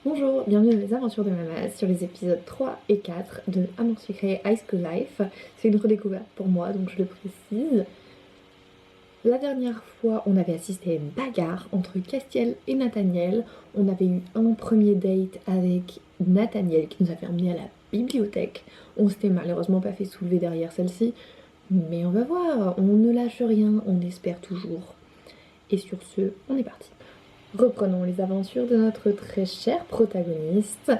Bonjour, bienvenue dans les aventures de Mamas sur les épisodes 3 et 4 de Amour Secret High School Life. C'est une redécouverte pour moi, donc je le précise. La dernière fois, on avait assisté à une bagarre entre Castiel et Nathaniel. On avait eu un premier date avec Nathaniel qui nous avait emmenés à la bibliothèque. On s'était malheureusement pas fait soulever derrière celle-ci, mais on va voir, on ne lâche rien, on espère toujours. Et sur ce, on est parti. Reprenons les aventures de notre très cher protagoniste.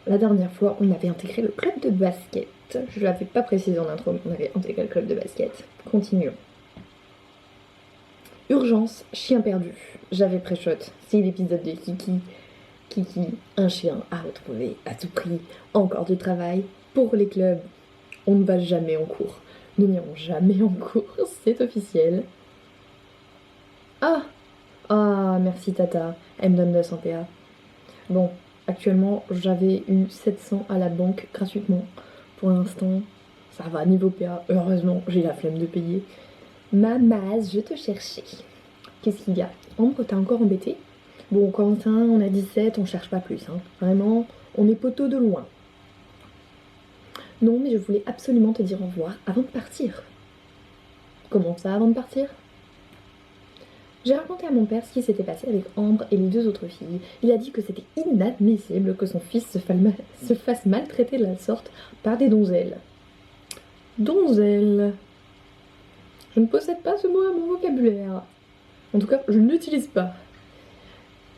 La dernière fois, on avait intégré le club de basket. Je ne l'avais pas précisé en intro, mais on avait intégré le club de basket. Continuons. Urgence, chien perdu. J'avais pré-shot. C'est l'épisode de Kiki. Kiki, un chien à retrouver à tout prix. Encore du travail pour les clubs. On ne va jamais en cours. Nous n'irons jamais en cours, c'est officiel. Ah, merci Tata. Elle me donne 200 PA. Bon, actuellement, j'avais eu 700 à la banque gratuitement. Pour l'instant, ça va, niveau PA. Heureusement, j'ai la flemme de payer. Maman, je te cherchais. Qu'est-ce qu'il y a? Ambre, t'as encore embêté? Bon, Quentin, on a 17, on cherche pas plus. Hein. Vraiment, on est poteau de loin. Non, mais je voulais absolument te dire au revoir avant de partir. Comment ça, avant de partir? J'ai raconté à mon père ce qui s'était passé avec Ambre et les deux autres filles. Il a dit que c'était inadmissible que son fils se fasse maltraiter de la sorte par des donzelles. Donzelles. Je ne possède pas ce mot à mon vocabulaire. En tout cas, je ne l'utilise pas.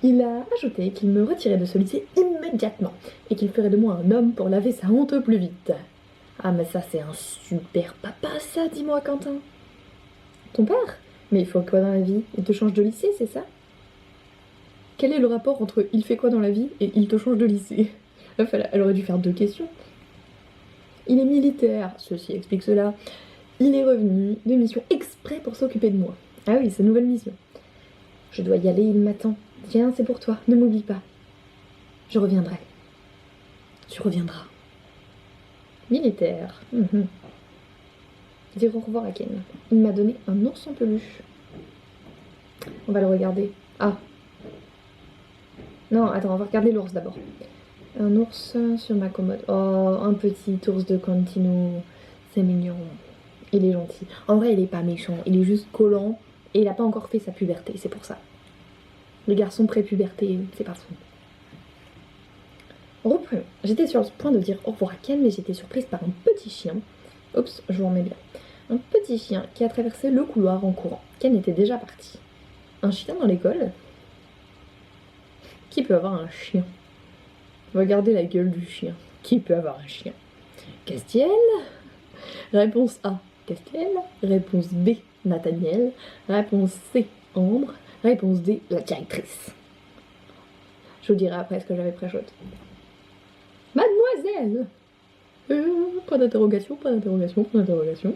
Il a ajouté qu'il me retirait de ce lycée immédiatement et qu'il ferait de moi un homme pour laver sa honte au plus vite. Ah mais ça c'est un super papa ça, dis-moi Quentin. Ton père? Mais il faut quoi dans la vie? Il te change de lycée, c'est ça? Quel est le rapport entre il fait quoi dans la vie et il te change de lycée? Elle aurait dû faire 2 questions. Il est militaire, ceci explique cela. Il est revenu de mission exprès pour s'occuper de moi. Ah oui, c'est une nouvelle mission. Je dois y aller, il m'attend. Tiens, c'est pour toi, ne m'oublie pas. Je reviendrai. Tu reviendras. Militaire. Dire au revoir à Ken. Il m'a donné un ours en peluche. On va le regarder. Ah. Non, attends, on va regarder l'ours d'abord. Un ours sur ma commode. Oh, un petit ours de Contino. C'est mignon. Il est gentil. En vrai, il est pas méchant. Il est juste collant. Et il a pas encore fait sa puberté, c'est pour ça. Le garçon pré-puberté, c'est pas fou. Reprenons. J'étais sur le point de dire au revoir à Ken, mais j'étais surprise par un petit chien. Oups, je vous remets bien. Un petit chien qui a traversé le couloir en courant. Ken était déjà parti. Un chien dans l'école? Qui peut avoir un chien? Regardez la gueule du chien. Qui peut avoir un chien? Castiel? Réponse A, Castiel. Réponse B, Nathaniel. Réponse C, Ambre. Réponse D, la directrice. Je vous dirai après ce que j'avais pré-shot. Mademoiselle! Point d'interrogation, point d'interrogation, point d'interrogation.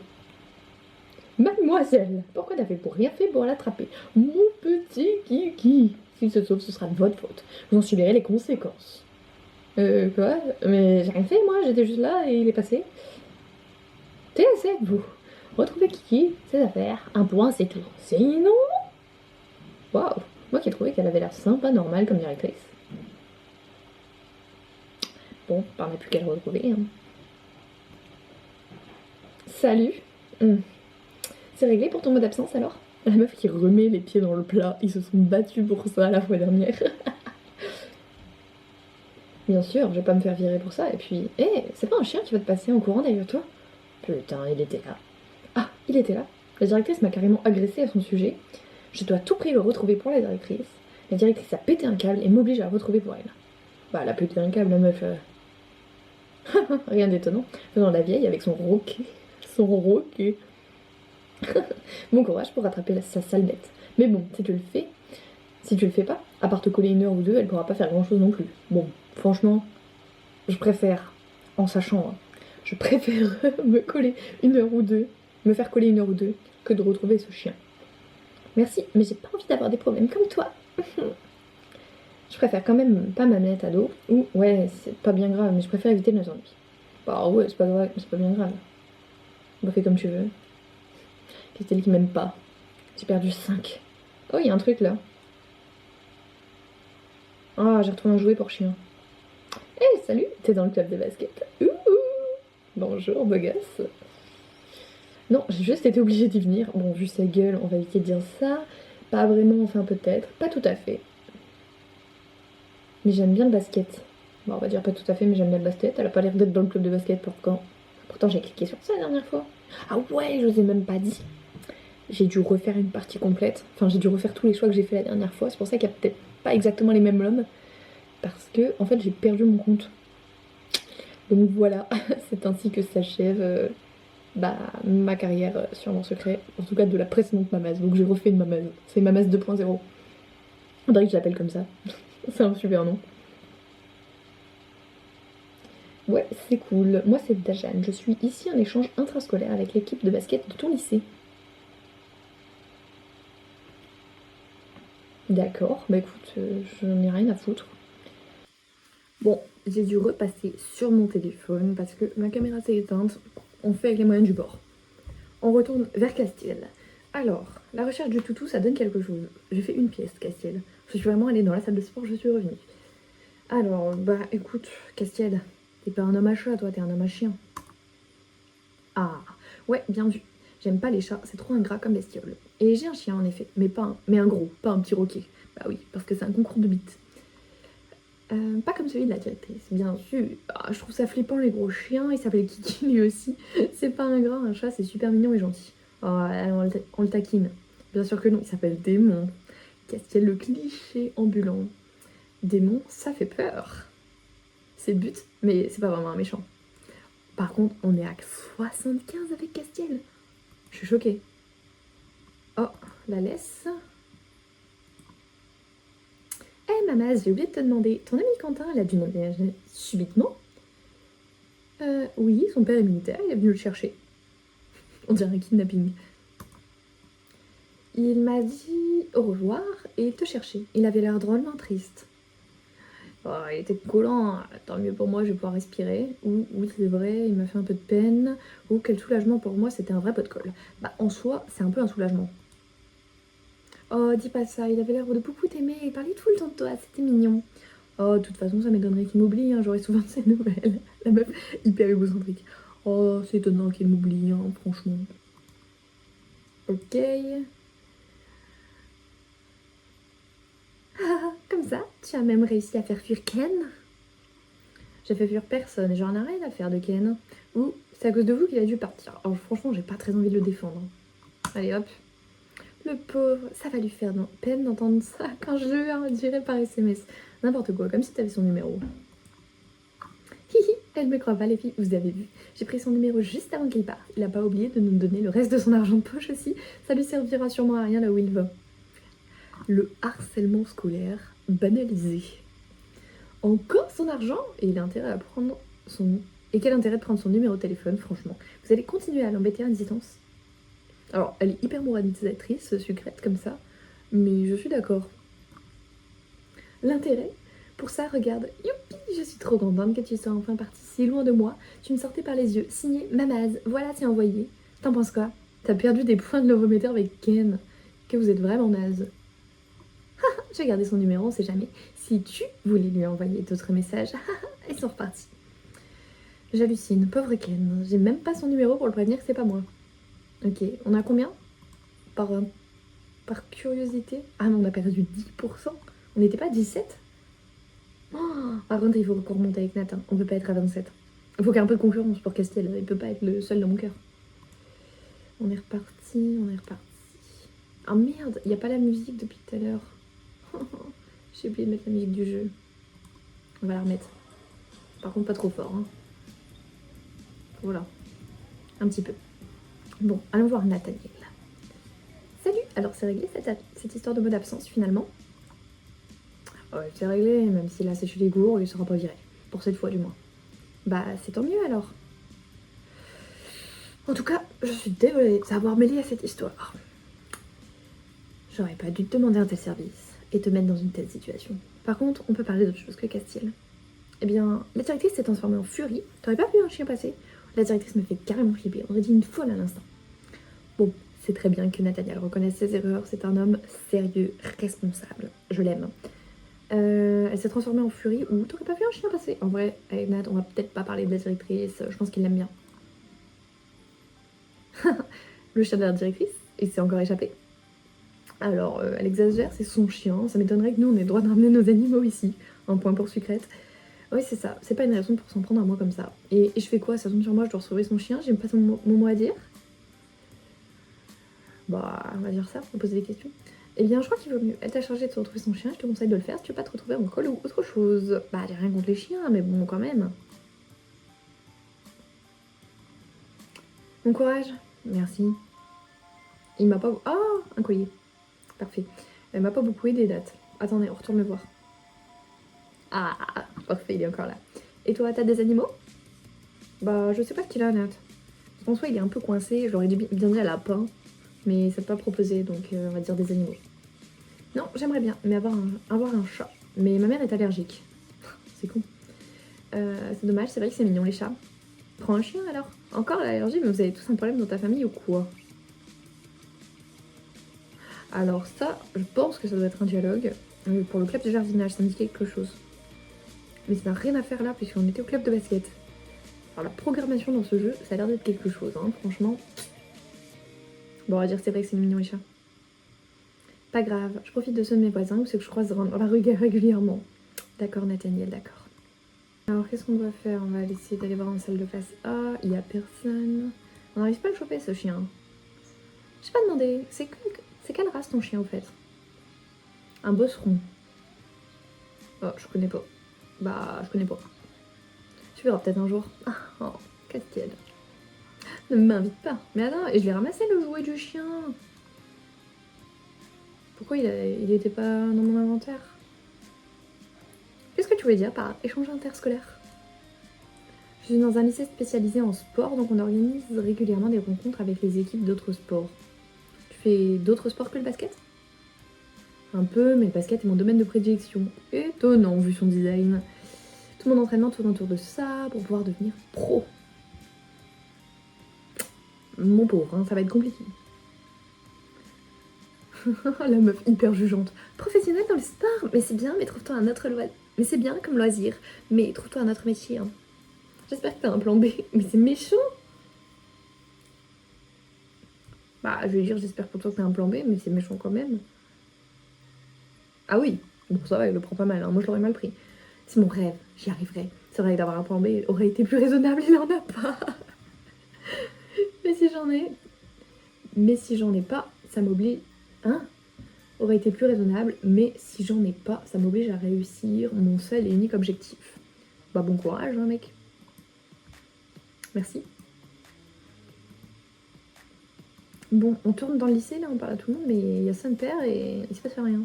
Mademoiselle, pourquoi n'avez-vous rien fait pour l'attraper? Mon petit Kiki. S'il se sauve, ce sera de votre faute. Vous en subirez les conséquences. Quoi? Mais j'ai rien fait, moi, j'étais juste là et il est passé. Taisez-vous. Retrouvez Kiki, ses affaires, un point, c'est tout. Sinon... Waouh! Moi qui ai trouvé qu'elle avait l'air sympa, normale comme directrice. Bon, par n'a plus qu'à le retrouver. Hein. Salut! C'est réglé pour ton mot d'absence alors? La meuf qui remet les pieds dans le plat, ils se sont battus pour ça la fois dernière. Bien sûr, je vais pas me faire virer pour ça. Et puis, c'est pas un chien qui va te passer en courant derrière toi? Putain, il était là. Ah, il était là. La directrice m'a carrément agressée à son sujet. Je dois à tout prix le retrouver pour la directrice. La directrice a pété un câble et m'oblige à le retrouver pour elle. Bah, elle a pété un câble, la meuf. Rien d'étonnant. Faisant la vieille avec son roquet. Son roquet. Bon courage pour rattraper sa sale bête. Mais bon, si tu le fais pas, à part te coller 1 heure ou 2, elle pourra pas faire grand chose non plus. Bon, franchement, je préfère, en sachant, hein, je préfère me coller 1 heure ou 2, me faire coller 1 heure ou 2, que de retrouver ce chien. Merci, mais j'ai pas envie d'avoir des problèmes comme toi. Je préfère quand même pas ma manette à dos, ou ouais, c'est pas bien grave, mais je préfère éviter les ennuis. Bah ouais, c'est pas grave, c'est pas bien grave. Bah fais comme tu veux. C'est elle qui m'aime pas. J'ai perdu 5. Oh, il y a un truc là. Ah, j'ai retrouvé un jouet pour chien. Eh, salut, t'es dans le club de basket. Ouh, bonjour, beau gosse. Non, j'ai juste été obligée d'y venir. Bon, vu sa gueule, on va éviter de dire ça. Pas vraiment, enfin peut-être. Pas tout à fait. Mais j'aime bien le basket. Bon, on va dire pas tout à fait, mais j'aime bien le basket. Elle a pas l'air d'être dans le club de basket pourtant j'ai cliqué sur ça la dernière fois. Ah ouais, je vous ai même pas dit. J'ai dû refaire une partie complète. Enfin, j'ai dû refaire tous les choix que j'ai fait la dernière fois. C'est pour ça qu'il y a peut-être pas exactement les mêmes lobes. Parce que, en fait, j'ai perdu mon compte. Donc voilà, c'est ainsi que s'achève ma carrière sur mon secret. En tout cas, de la précédente Mamaz. Donc j'ai refait une Mamaz. C'est Mamaz 2.0. On dirait que je l'appelle comme ça. C'est un super nom. Ouais, c'est cool. Moi, c'est Dajan. Je suis ici en échange intrascolaire avec l'équipe de basket de ton lycée. D'accord, bah écoute, je n'ai rien à foutre. Bon, j'ai dû repasser sur mon téléphone parce que ma caméra s'est éteinte. On fait avec les moyens du bord. On retourne vers Castiel. Alors, la recherche du toutou, ça donne quelque chose. J'ai fait une pièce, Castiel. Je suis vraiment allée dans la salle de sport, je suis revenue. Alors, bah écoute, Castiel, t'es pas un homme à chat, toi, t'es un homme à chien. Ah, ouais, bien vu. J'aime pas les chats, c'est trop ingrat comme bestiole. Et j'ai un chien en effet, mais un gros, pas un petit roquet. Bah oui, parce que c'est un concours de bites. Pas comme celui de la directrice, bien sûr. Ah, je trouve ça flippant les gros chiens, il s'appelle Kiki lui aussi. C'est pas ingrat, un chat, c'est super mignon et gentil. Oh, allez, on le taquine. Bien sûr que non, il s'appelle Démon. Castiel le cliché ambulant. Démon, ça fait peur. C'est le but, mais c'est pas vraiment un méchant. Par contre, on est à 75 avec Castiel. Je suis choquée. Oh, la laisse. Eh Mamas, j'ai oublié de te demander, ton ami Quentin, il a dû déménager subitement? Oui, son père est militaire, il est venu le chercher. On dirait un kidnapping. Il m'a dit au revoir et te chercher. Il avait l'air drôlement triste. Oh, il était collant, hein. Tant mieux pour moi, je vais pouvoir respirer. Ou oui, c'est vrai, il m'a fait un peu de peine. Ou quel soulagement pour moi, c'était un vrai pot de colle. Bah, en soi, c'est un peu un soulagement. Oh, dis pas ça, il avait l'air de beaucoup t'aimer, il parlait tout le temps de toi, c'était mignon. Oh, de toute façon, ça m'étonnerait qu'il m'oublie, hein, j'aurais souvent de ses nouvelles. La meuf hyper égocentrique. Oh, c'est étonnant qu'il m'oublie, hein, franchement. Ok. Ah, comme ça, tu as même réussi à faire fuir Ken? J'ai fait fuir personne et j'en ai rien à faire de Ken. Ou c'est à cause de vous qu'il a dû partir. Alors franchement, j'ai pas très envie de le défendre. Allez hop. Le pauvre, ça va lui faire peine d'entendre ça quand je le dirai par SMS. N'importe quoi, comme si t'avais son numéro. Hihi, elle me croit pas les filles, vous avez vu. J'ai pris son numéro juste avant qu'il parte. Il a pas oublié de nous donner le reste de son argent de poche aussi. Ça lui servira sûrement à rien là où il va. Le harcèlement scolaire banalisé. Encore son argent et il a intérêt à prendre son... Et quel intérêt de prendre son numéro de téléphone, franchement. Vous allez continuer à l'embêter à distance. Alors, elle est hyper moralisatrice, sucrète comme ça, mais je suis d'accord. L'intérêt pour ça, regarde, youpi, je suis trop contente que tu sois enfin partie si loin de moi. Tu me sortais par les yeux, signé Mamaz, voilà, c'est envoyé. T'en penses quoi? T'as perdu des points de l'eurométer avec Ken. Que vous êtes vraiment naze. J'ai gardé son numéro, on sait jamais. Si tu voulais lui envoyer d'autres messages, ils sont repartis. J'hallucine, pauvre Ken. J'ai même pas son numéro pour le prévenir que c'est pas moi. Ok, on a combien par curiosité? Ah non, on a perdu 10%. On n'était pas 17? Oh, par contre, il faut encore remonter avec Nathan. On peut pas être à 27. Il faut qu'il y ait un peu de concurrence pour Castiel. Il peut pas être le seul dans mon cœur. On est reparti, on est reparti. Ah merde, il n'y a pas la musique depuis tout à l'heure. J'ai oublié de mettre la musique du jeu. On va la remettre. Par contre, pas trop fort. Hein. Voilà. Un petit peu. Bon, allons voir Nathaniel. Salut. Alors, c'est réglé cette histoire de mot d'absence finalement? Ouais, c'est réglé, même s'il a séché les gourds, il sera pas viré. Pour cette fois, du moins. Bah, c'est tant mieux alors. En tout cas, je suis désolée de s'avoir mêlée à cette histoire. J'aurais pas dû te demander un tel service et te mettre dans une telle situation. Par contre, on peut parler d'autre chose que Castiel. Eh bien, la directrice s'est transformée en furie. T'aurais pas vu un chien passer? La directrice me fait carrément flipper. On aurait dit une folle à l'instant. Bon, c'est très bien que Nathaniel reconnaisse ses erreurs. C'est un homme sérieux, responsable. Je l'aime. Elle s'est transformée en furie. Ou t'aurais pas vu un chien passer? En vrai, avec Nat, on va peut-être pas parler de la directrice. Je pense qu'il l'aime bien. Le chien de la directrice, il s'est encore échappé. Alors, elle exagère, c'est son chien. Ça m'étonnerait que nous, on ait le droit de ramener nos animaux ici. Un point pour sucrète. Oui, c'est ça. C'est pas une raison pour s'en prendre à moi comme ça. Et je fais quoi? Ça tombe sur moi, je dois retrouver son chien. J'ai pas mon mot à dire. Bah, on va dire ça, on va poser des questions. Eh bien, je crois qu'il vaut mieux. Elle t'a chargé de se retrouver son chien, je te conseille de le faire si tu veux pas te retrouver en col ou autre chose. Bah, j'ai rien contre les chiens, mais bon, quand même. Bon courage. Merci. Il m'a pas... Oh, un collier. Parfait. Elle m'a pas beaucoup aidé, Date. Attendez, on retourne le voir. Ah, parfait, il est encore là. Et toi, t'as des animaux? Bah, je sais pas ce qu'il a, Nat. En soi, il est un peu coincé. J'aurais bien dit à lapin, mais ça t'a pas proposé, donc on va dire des animaux. Non, j'aimerais bien, mais avoir un chat. Mais ma mère est allergique. C'est con. C'est dommage, c'est vrai que c'est mignon les chats. Prends un chien alors. Encore l'allergie, mais vous avez tous un problème dans ta famille ou quoi? Alors ça, je pense que ça doit être un dialogue. Pour le club de jardinage, ça me dit quelque chose. Mais ça n'a rien à faire là, puisqu'on était au club de basket. Alors la programmation dans ce jeu, ça a l'air d'être quelque chose, hein, franchement. Bon, on va dire que c'est vrai que c'est mignon les chats. Pas grave, je profite de ceux de mes voisins ou ceux que je croise dans la rue régulièrement. D'accord Nathaniel, d'accord. Alors qu'est-ce qu'on doit faire? On va essayer d'aller voir en salle de classe A, il y a personne. On n'arrive pas à le choper ce chien. J'ai pas demandé, c'est quelle race ton chien au fait? Un bosseron. Oh, je connais pas. Bah, je connais pas. Tu verras peut-être un jour. Oh, Castiel. Ne m'invite pas. Mais attends, et je l'ai ramassé le jouet du chien. Pourquoi il était pas dans mon inventaire? Qu'est-ce que tu voulais dire par échange interscolaire? Je suis dans un lycée spécialisé en sport, donc on organise régulièrement des rencontres avec les équipes d'autres sports. Tu fais d'autres sports que le basket? Un peu, mais le basket est mon domaine de prédilection. Étonnant vu son design. Tout mon entraînement tourne autour de ça pour pouvoir devenir pro. Mon pauvre, hein, ça va être compliqué. La meuf hyper jugeante. Professionnelle dans le sport, mais c'est bien, mais trouve-toi un autre loisir. Mais c'est bien comme loisir, mais trouve-toi un autre métier. Hein. J'espère que t'as un plan B, mais c'est méchant. Bah, je vais dire, j'espère pour toi que t'as un plan B, mais c'est méchant quand même. Ah oui, bon ça va, il le prend pas mal, hein. Moi je l'aurais mal pris. C'est mon rêve, j'y arriverai. C'est vrai que d'avoir un plan B aurait été plus raisonnable, il en a pas. Mais si j'en ai pas, ça m'oblige... Hein? Aurait été plus raisonnable, mais si j'en ai pas, ça m'oblige à réussir mon seul et unique objectif. Bah bon courage, hein, mec. Merci. Bon, on tourne dans le lycée, là, on parle à tout le monde, mais il y a 5 paires et il se passe rien.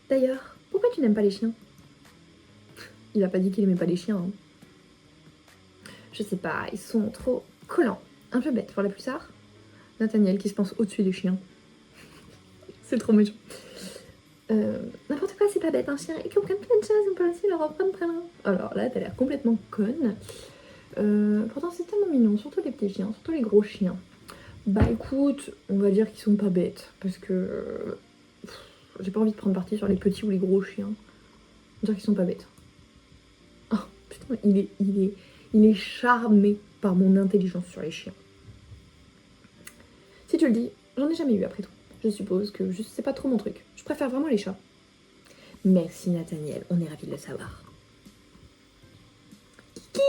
D'ailleurs, pourquoi tu n'aimes pas les chiens? Il a pas dit qu'il aimait pas les chiens. Hein. Je sais pas, ils sont trop collants. Un peu bêtes pour la plupart. Nathaniel qui se pense au-dessus des chiens. C'est trop méchant. N'importe quoi, c'est pas bête, un chien. Ils comprennent plein de choses, on peut aussi leur apprendre plein. Alors là, t'as l'air complètement conne. Pourtant, c'est tellement mignon, surtout les petits chiens, surtout les gros chiens. Bah écoute, on va dire qu'ils sont pas bêtes, parce que j'ai pas envie de prendre parti sur les petits ou les gros chiens. On va dire qu'ils sont pas bêtes. Oh putain, il est charmé par mon intelligence sur les chiens. Si tu le dis, j'en ai jamais eu après tout. Je suppose que c'est pas trop mon truc. Je préfère vraiment les chats. Merci Nathaniel, on est ravis de le savoir. Kiki.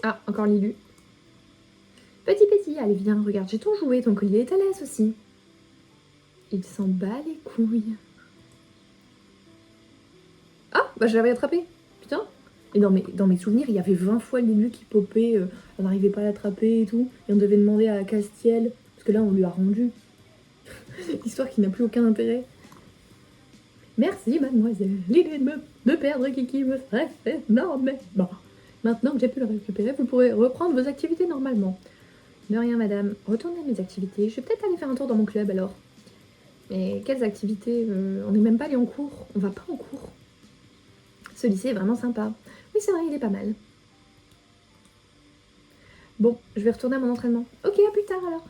Ah, encore Lilu. Petit, allez viens, regarde, j'ai ton jouet, ton collier est à l'aise aussi. Il s'en bat les couilles. Ah, bah je l'avais attrapé. Putain. Et dans mes souvenirs, il y avait 20 fois Lilu qui popait, on n'arrivait pas à l'attraper et tout. Et on devait demander à Castiel, parce que là on lui a rendu. Histoire qui n'a plus aucun intérêt. Merci mademoiselle, l'idée de perdre Kiki me stresse énormément. Bon, maintenant que j'ai pu le récupérer, vous pourrez reprendre vos activités normalement. De rien madame, retournez à mes activités, je vais peut-être aller faire un tour dans mon club alors. Mais quelles activités? On n'est même pas allé en cours, on va pas en cours. Ce lycée est vraiment sympa. Oui c'est vrai, il est pas mal. Bon, je vais retourner à mon entraînement. Ok, à plus tard alors.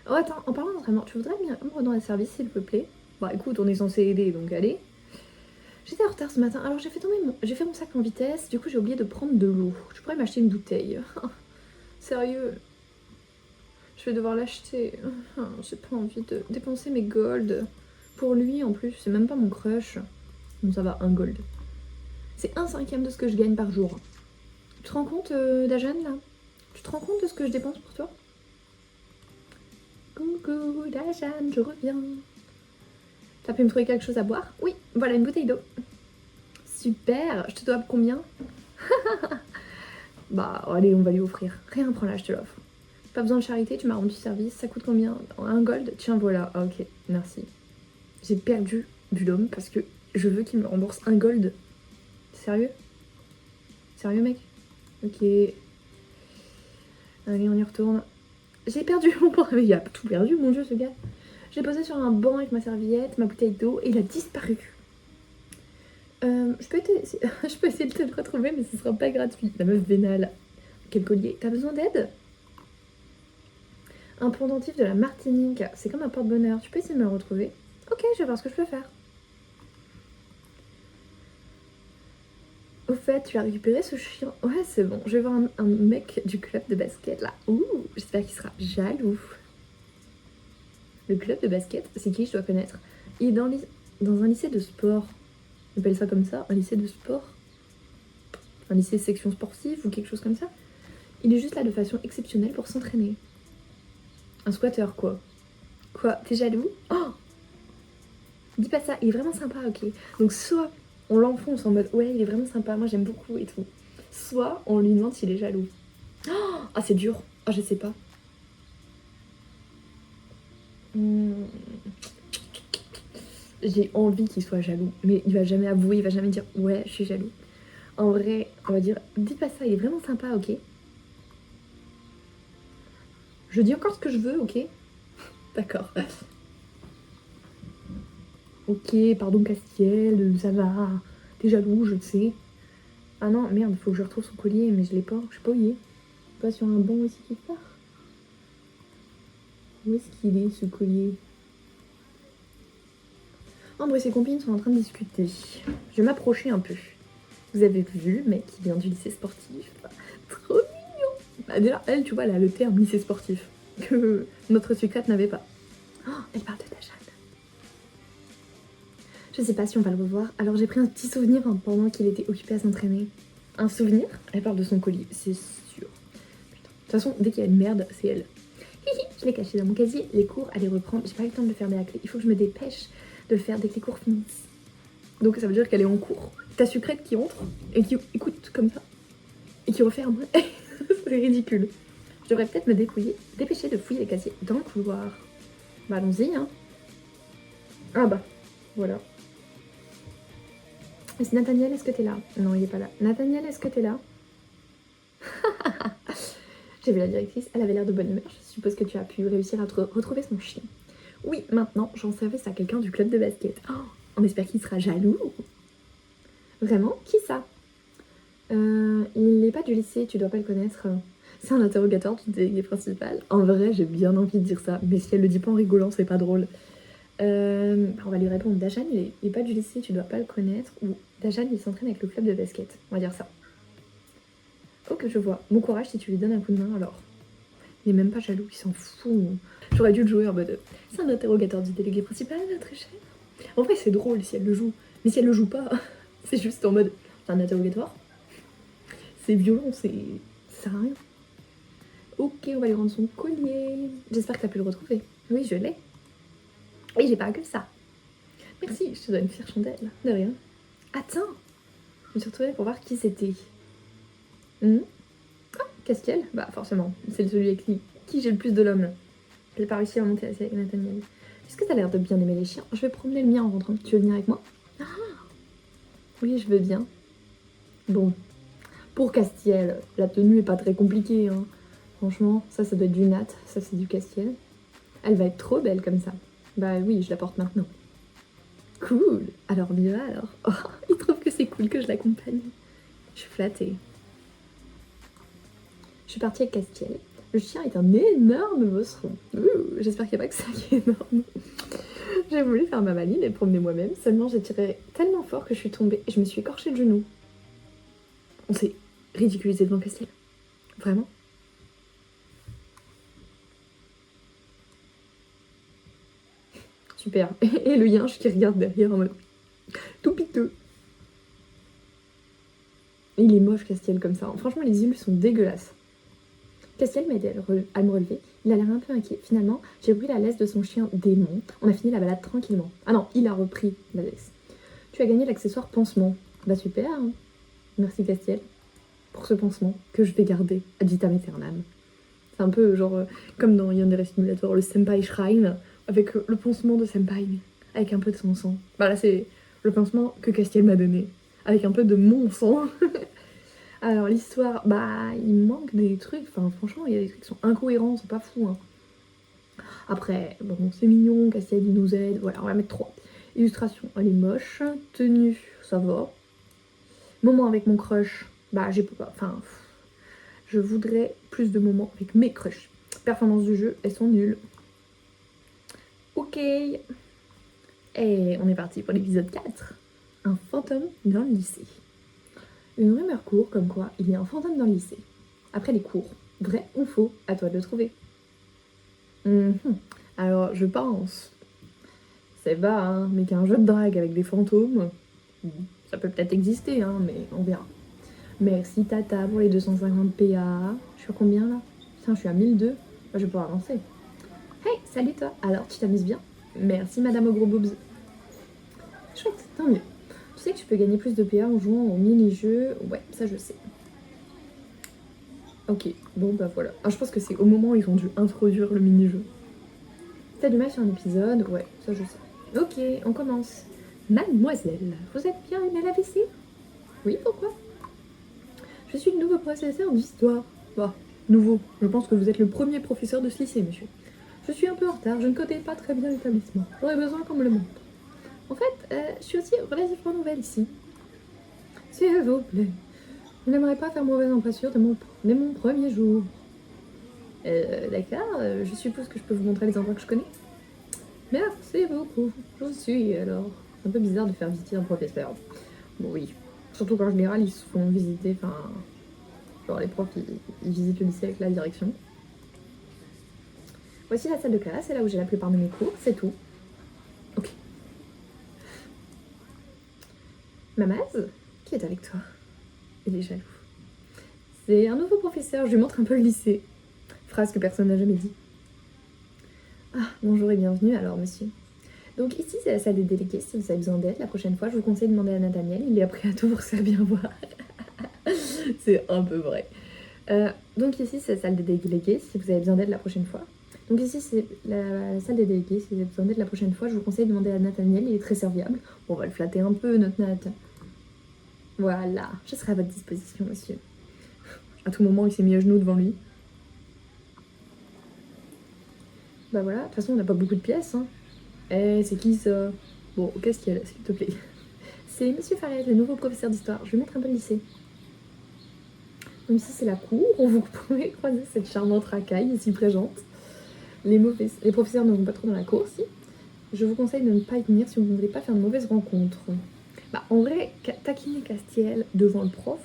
Oh attends, en parlant d'entraînement, tu voudrais bien me rendre un service s'il te plaît? Bah écoute, on est censé aider, donc allez. J'étais en retard ce matin, alors j'ai fait mon sac en vitesse, du coup j'ai oublié de prendre de l'eau. Tu pourrais m'acheter une bouteille. Sérieux, je vais devoir l'acheter. J'ai pas envie de dépenser mes golds. Pour lui en plus, c'est même pas mon crush. Bon ça va, un gold. C'est 1/5 de ce que je gagne par jour. Tu te rends compte Dajan là? Tu te rends compte de ce que je dépense pour toi? Coucou Dajan, je reviens. T'as pu me trouver quelque chose à boire? Oui, voilà une bouteille d'eau. Super, je te dois combien? Bah allez, on va lui offrir. Rien, prends-la, je te l'offre. Pas besoin de charité, tu m'as rendu service. Ça coûte combien? Un gold? Tiens, voilà. Ah, ok, merci. J'ai perdu du l'homme parce que je veux qu'il me rembourse un gold. Sérieux? Sérieux, mec? Ok. Allez, on y retourne. J'ai perdu mon banc. Mais il a tout perdu, mon dieu, ce gars. J'ai posé sur un banc avec ma serviette, ma bouteille d'eau, et il a disparu. Je peux essayer de te le retrouver, mais ce sera pas gratuit. La meuf vénale. Quel collier? T'as besoin d'aide? Un pendentif de la Martinique. C'est comme un porte-bonheur. Tu peux essayer de me le retrouver? Ok, je vais voir ce que je peux faire. Au fait, tu as récupéré ce chien? Ouais, c'est bon. Je vais voir un mec du club de basket là. Ouh, j'espère qu'il sera jaloux. Le club de basket, c'est qui je dois connaître? Il est dans un lycée de sport. On appelle ça comme ça, un lycée de sport? Un lycée section sportive ou quelque chose comme ça? Il est juste là de façon exceptionnelle pour s'entraîner. Un squatter quoi. Quoi? T'es jaloux? Oh! Dis pas ça, il est vraiment sympa, ok. Donc soit on l'enfonce en mode ouais il est vraiment sympa, moi j'aime beaucoup et tout. Soit on lui demande s'il est jaloux. Oh, ah c'est dur, ah je sais pas. J'ai envie qu'il soit jaloux, mais il va jamais avouer, il va jamais dire ouais je suis jaloux. En vrai, on va dire dis pas ça, il est vraiment sympa, ok. Je dis encore ce que je veux, ok. D'accord. Ok, pardon Castiel, ça va. T'es jaloux, je le sais. Ah non, merde, faut que je retrouve son collier, mais je l'ai pas, je sais pas où il est. Pas sur un banc aussi quelque part. Où est-ce qu'il est ce collier? Ambre et ses copines sont en train de discuter. Je vais m'approcher un peu. Vous avez vu le mec qui vient du lycée sportif? Trop mignon. Bah déjà, elle, tu vois, elle a le terme lycée sportif que notre sucrète n'avait pas. Oh, elle parle de Dajan. Je sais pas si on va le revoir, alors j'ai pris un petit souvenir pendant qu'il était occupé à s'entraîner. Un souvenir? Elle parle de son collier, c'est sûr. Putain. De toute façon, dès qu'il y a une merde, c'est elle. Je l'ai caché dans mon casier, les cours, à les reprendre. J'ai pas eu le temps de le fermer à la clé. Il faut que je me dépêche de le faire dès que les cours finissent. Donc ça veut dire qu'elle est en cours. Ta sucrète qui entre et qui écoute comme ça. Et qui referme. C'est ridicule. Je devrais peut-être me dépêcher de fouiller les casiers dans le couloir. Bah allons-y, hein. Ah bah, voilà. C'est Nathaniel, est-ce que t'es là? Non, il est pas là. Nathaniel, est-ce que t'es là? J'ai vu la directrice, elle avait l'air de bonne humeur. Je suppose que tu as pu réussir à retrouver son chien. Oui, maintenant, j'en service à quelqu'un du club de basket. Oh, on espère qu'il sera jaloux. Vraiment? Qui ça? Il n'est pas du lycée, tu dois pas le connaître. C'est un interrogatoire du délégué principal. En vrai, j'ai bien envie de dire ça, mais si elle le dit pas en rigolant, c'est pas drôle. On va lui répondre. Dajan, il est pas du lycée, tu dois pas le connaître. Ou Dajan, il s'entraîne avec le club de basket. On va dire ça. Ok, je vois. Bon courage si tu lui donnes un coup de main alors. Il est même pas jaloux, il s'en fout. J'aurais dû le jouer en mode. C'est un interrogateur du délégué principal, très cher. En vrai, c'est drôle si elle le joue. Mais si elle le joue pas, c'est juste en mode. C'est un interrogatoire. C'est violent, ça sert à rien. Ok, on va lui rendre son collier. J'espère que t'as pu le retrouver. Oui, je l'ai. Et j'ai pas que ça. Merci, je te dois une fière chandelle. De rien. Attends, je me suis retrouvée pour voir qui c'était. Ah, Castiel? Bah forcément, c'est celui avec qui j'ai le plus de l'homme. J'ai pas réussi à monter assez avec Nathaniel. Est-ce que t'as l'air de bien aimer les chiens? Je vais promener le mien en rentrant. Tu veux venir avec moi? Ah, oui, je veux bien. Bon, pour Castiel, la tenue est pas très compliquée. Hein. Franchement, ça doit être du nat. Ça, c'est du Castiel. Elle va être trop belle comme ça. Bah oui, je la porte maintenant. Cool. Alors bien alors. Oh, il trouve que c'est cool que je l'accompagne. Je suis flattée. Je suis partie avec Castiel. Le chien est un énorme bosseron. J'espère qu'il n'y a pas que ça qui est énorme. J'ai voulu faire ma maline et promener moi-même, seulement j'ai tiré tellement fort que je suis tombée et je me suis écorché le genou. On s'est ridiculisé devant Castiel. Vraiment. Super. Et le yinche qui regarde derrière en mode tout piteux. Il est moche Castiel comme ça. Franchement les îles sont dégueulasses. Castiel m'a aidé à me relever. Il a l'air un peu inquiet. Finalement, j'ai pris la laisse de son chien démon. On a fini la balade tranquillement. Ah non, il a repris la laisse. Tu as gagné l'accessoire pansement. Bah super. Hein. Merci Castiel pour ce pansement que je vais garder ad vitam aeternam. C'est un peu genre comme dans Yandere Simulator, le Senpai Shrine avec le pansement de Senpai avec un peu de son sang. Bah là c'est le pansement que Castiel m'a donné avec un peu de mon sang. Alors l'histoire, bah il manque des trucs, enfin franchement il y a des trucs qui sont incohérents, c'est pas fou hein. Après, bon c'est mignon, Castiel il nous aide, voilà on va mettre 3. Illustration, elle est moche, tenue, ça va. Moment avec mon crush, bah j'ai pas, enfin je voudrais plus de moments avec mes crushs. Performance du jeu, elles sont nulles. Ok. Et on est parti pour l'épisode 4. Un fantôme dans le lycée. Une rumeur court comme quoi il y a un fantôme dans le lycée. Après les cours, vrai ou faux, à toi de le trouver. Alors je pense, c'est bas, hein, mais qu'un jeu de drague avec des fantômes, ça peut peut-être exister, hein, mais on verra. Merci Tata pour les 250 PA. Je suis à combien là? Putain, je suis à 1002. Je vais pouvoir avancer. Hey, salut toi. Alors, tu t'amuses bien? Merci Madame au gros boobs. Chouette, tant mieux. Tu sais que tu peux gagner plus de PA en jouant au mini-jeu. Ouais, ça je sais. Ok, bon bah voilà. Ah, je pense que c'est au moment où ils ont dû introduire le mini-jeu. T'as du mal sur un épisode? Ouais, ça je sais. Ok, on commence. Mademoiselle, vous êtes bien aimée la vessie? Oui, pourquoi? Je suis le nouveau professeur d'histoire. Bah, nouveau. Je pense que vous êtes le premier professeur de ce lycée, monsieur. Je suis un peu en retard, je ne connais pas très bien l'établissement. J'aurais besoin qu'on me le montre. En fait, je suis aussi relativement nouvelle ici. S'il vous plaît, je n'aimerais pas faire mauvaise impression dès mon premier jour. D'accord, je suppose que je peux vous montrer les endroits que je connais. Merci beaucoup, je suis alors. C'est un peu bizarre de faire visiter un professeur. Bon oui, surtout qu'en général ils se font visiter, enfin... Genre les profs ils visitent le lycée avec la direction. Voici la salle de classe, c'est là où j'ai la plupart de mes cours, c'est tout. Ok. Mamaz, qui est avec toi? Il est jaloux. C'est un nouveau professeur, je lui montre un peu le lycée. Phrase que personne n'a jamais dit. Ah, bonjour et bienvenue alors monsieur. Donc ici c'est la salle des délégués, si vous avez besoin d'aide la prochaine fois, je vous conseille de demander à Nathaniel, il est prêt à tout pour se faire bien voir. C'est un peu vrai. Donc ici c'est la salle des délégués, si vous avez besoin d'aide la prochaine fois. Donc ici c'est la salle des délégués, si vous avez besoin d'aide la prochaine fois, je vous conseille de demander à Nathaniel, il est très serviable. Bon, on va le flatter un peu notre Nath. Voilà, je serai à votre disposition monsieur. À tout moment il s'est mis à genoux devant lui. Bah voilà, de toute façon on n'a pas beaucoup de pièces hein. Eh, c'est qui ça? Bon, qu'est-ce qu'il y a là, s'il te plaît? C'est monsieur Fares, le nouveau professeur d'histoire. Je lui montre un peu le lycée. Donc ici c'est la cour, où vous pouvez croiser cette charmante racaille ici présente. Les professeurs ne vont pas trop dans la cour, si. Je vous conseille de ne pas y venir si vous ne voulez pas faire de mauvaises rencontres. Bah en vrai, taquiner Castiel devant le prof.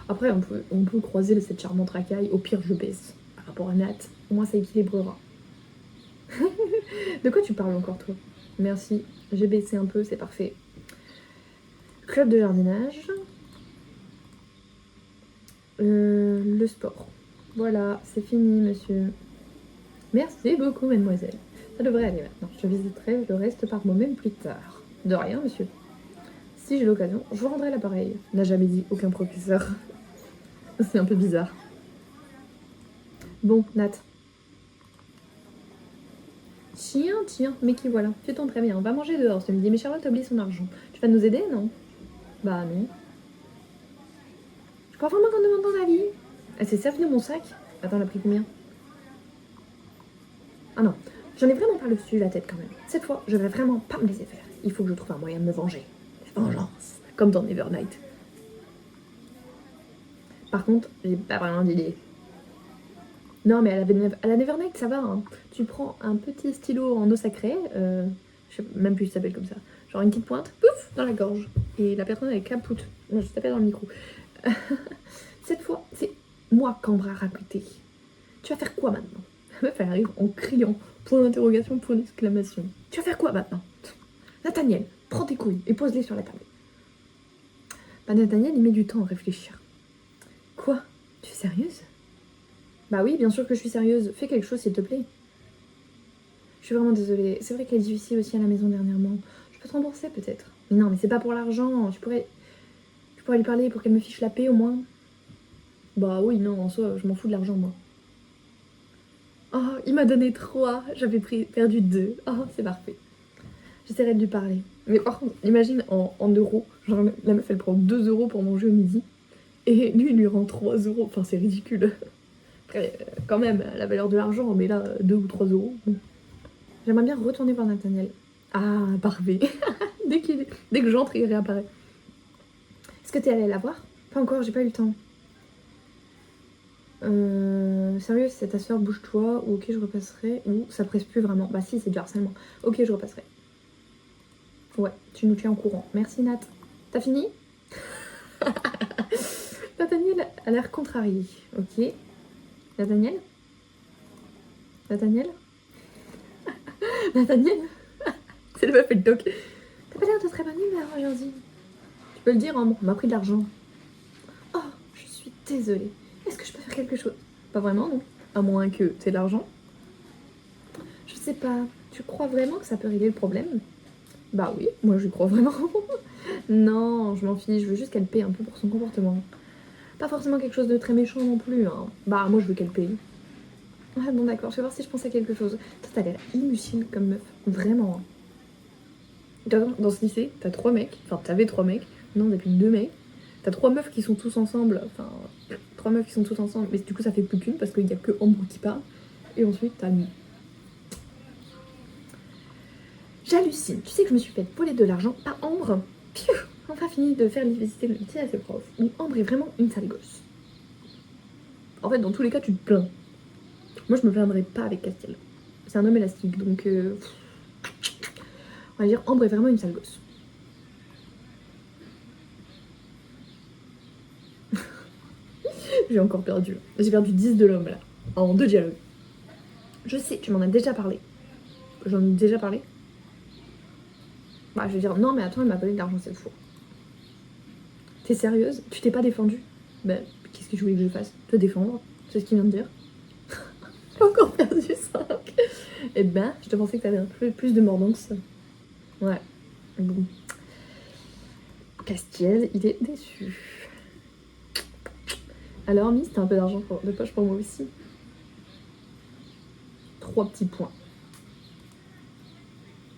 Après on peut croiser cette charmante racaille, au pire je baisse. Par rapport à Nat, au moins ça équilibrera. De quoi tu parles encore toi? Merci, j'ai baissé un peu, c'est parfait. Club de jardinage. Le sport. Voilà, c'est fini monsieur. Merci beaucoup mademoiselle. Ça devrait aller maintenant. Je visiterai le reste par moi-même plus tard. De rien monsieur. Si j'ai l'occasion, je vous rendrai l'appareil. N'a jamais dit aucun professeur. C'est un peu bizarre. Bon, Nat. Tiens, mais qui voilà. Tu t'en très bien. On va manger dehors ce midi. Mais Charlotte a oublié son argent. Tu vas nous aider, non? Bah non. Je crois vraiment qu'on demande ton avis. Elle s'est servie de mon sac. Attends, elle a pris combien? Ah non, j'en ai vraiment pas le dessus la tête quand même. Cette fois, je vais vraiment pas me laisser faire. Il faut que je trouve un moyen de me venger. Vengeance. Comme dans Nevernight. Par contre, j'ai pas vraiment d'idée. Non, mais à la Nevernight, ça va. Hein. Tu prends un petit stylo en eau sacrée, je sais même plus si ça s'appelle comme ça. Genre une petite pointe, pouf, dans la gorge. Et la personne elle capoute. Moi, je tapais dans le micro. Cette fois, c'est moi qu'Ambre a raconté. Tu vas faire quoi maintenant? La meuf, elle arrive en criant. Point d'interrogation, point d'exclamation. Tu vas faire quoi maintenant? Nathaniel, prends tes couilles et pose-les sur la table. Bah, Nathaniel, il met du temps à réfléchir. Quoi? Tu es sérieuse? Bah oui, bien sûr que je suis sérieuse. Fais quelque chose, s'il te plaît. Je suis vraiment désolée. C'est vrai qu'elle est difficile aussi à la maison dernièrement. Je peux te rembourser peut-être. Mais non, mais c'est pas pour l'argent. Tu pourrais lui parler pour qu'elle me fiche la paix au moins. Bah oui, non, en soi, je m'en fous de l'argent, moi. Oh, il m'a donné 3. J'avais perdu 2. Oh, c'est parfait. J'essaierai de lui parler. Mais par contre, imagine en euros. Genre, la meuf, elle prend 2 euros pour manger au midi. Et lui, il lui rend 3 euros. Enfin, c'est ridicule. Après, quand même, la valeur de l'argent, mais là, 2 ou 3 euros. J'aimerais bien retourner voir Nathaniel. Ah, parfait. dès que j'entre, il réapparaît. Est-ce que t'es allée la voir? Pas encore, j'ai pas eu le temps. Sérieux, c'est ta soeur, bouge-toi. Ou ok, je repasserai. Ou ça presse plus vraiment. Bah si, c'est du harcèlement. Ok, je repasserai. Ouais, tu nous tiens au courant. Merci Nat. T'as fini? Nathaniel a l'air contrarié. Ok. Nathaniel? Nathaniel? Nathaniel? C'est le meuf et le doc. T'as pas l'air de très bonne humeur aujourd'hui. Tu peux le dire, hein, on m'a pris de l'argent. Oh, je suis désolée. Est-ce que je peux faire quelque chose? Pas vraiment, non. À moins que t'aies de l'argent. Je sais pas. Tu crois vraiment que ça peut régler le problème? Bah oui, moi je crois vraiment. Non, je m'en fiche, je veux juste qu'elle paie un peu pour son comportement. Pas forcément quelque chose de très méchant non plus, hein. Bah moi je veux qu'elle paye. Ah bon d'accord, je vais voir si je pense à quelque chose. Toi t'as l'air inutile comme meuf, vraiment. Dans ce lycée, t'as 3 mecs, enfin t'avais 3 mecs, non t'as plus que 2 mecs. T'as 3 meufs qui sont tous ensemble, enfin 3 meufs qui sont toutes ensemble, mais du coup ça fait plus qu'une parce qu'il y a que Ambre qui parle. Et ensuite t'as lui. J'hallucine, tu sais que je me suis fait voler de l'argent par Ambre. Piou, enfin fini de faire visiter le lycée à ses profs. Où Ambre est vraiment une sale gosse. En fait dans tous les cas tu te plains. Moi je me plaindrais pas avec Castiel. C'est un homme élastique donc on va dire Ambre est vraiment une sale gosse. J'ai encore perdu. J'ai perdu 10 de l'homme là. En 2 dialogues. Je sais, tu m'en as déjà parlé. J'en ai déjà parlé. Bah je vais dire non mais attends, elle m'a volé de l'argent cette fois. T'es sérieuse? Tu t'es pas défendue? Bah qu'est-ce que je voulais que je fasse? Te défendre? C'est ce qu'il vient de dire. J'ai encore perdu 5. Eh ben, je te pensais que t'avais un peu plus de mordant que ça. Ouais. Bon. Castiel, il est déçu. Alors, Miss, t'as un peu d'argent de poche pour moi aussi. 3 petits points.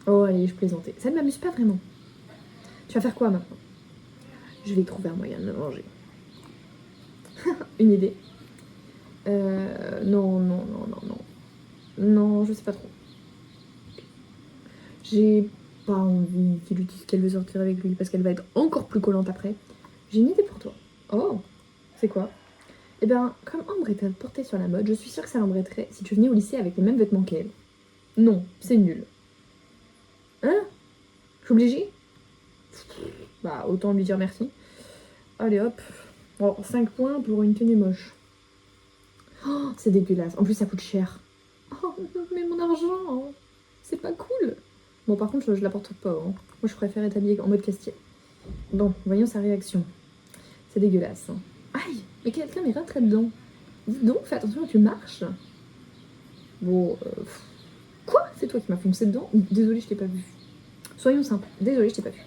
Oh, allez, je plaisantais. Ça ne m'amuse pas vraiment. Tu vas faire quoi maintenant? Je vais trouver un moyen de me manger. Une idée? Non. Non, je sais pas trop. J'ai pas envie qu'il lui dise qu'elle veut sortir avec lui parce qu'elle va être encore plus collante après. J'ai une idée pour toi. Oh, c'est quoi? Eh ben, comme Ambre est portée sur la mode, je suis sûre que ça l'embêterait si tu venais au lycée avec les mêmes vêtements qu'elle. Non, c'est nul. Hein? Je suis obligée? Bah, autant lui dire merci. Allez hop. Bon, 5 points pour une tenue moche. Oh, c'est dégueulasse. En plus, ça coûte cher. Oh, mais mon argent! C'est pas cool. Bon, par contre, je la porte pas. Hein. Moi, je préfère être habillée en mode Castiel. Bon, voyons sa réaction. C'est dégueulasse. Hein. Aïe! Mais quelqu'un m'est rentré dedans. Dis donc, fais attention, tu marches. Bon, quoi? C'est toi qui m'as foncé dedans? Désolée, je t'ai pas vu. Soyons simples. Désolée, je t'ai pas vu.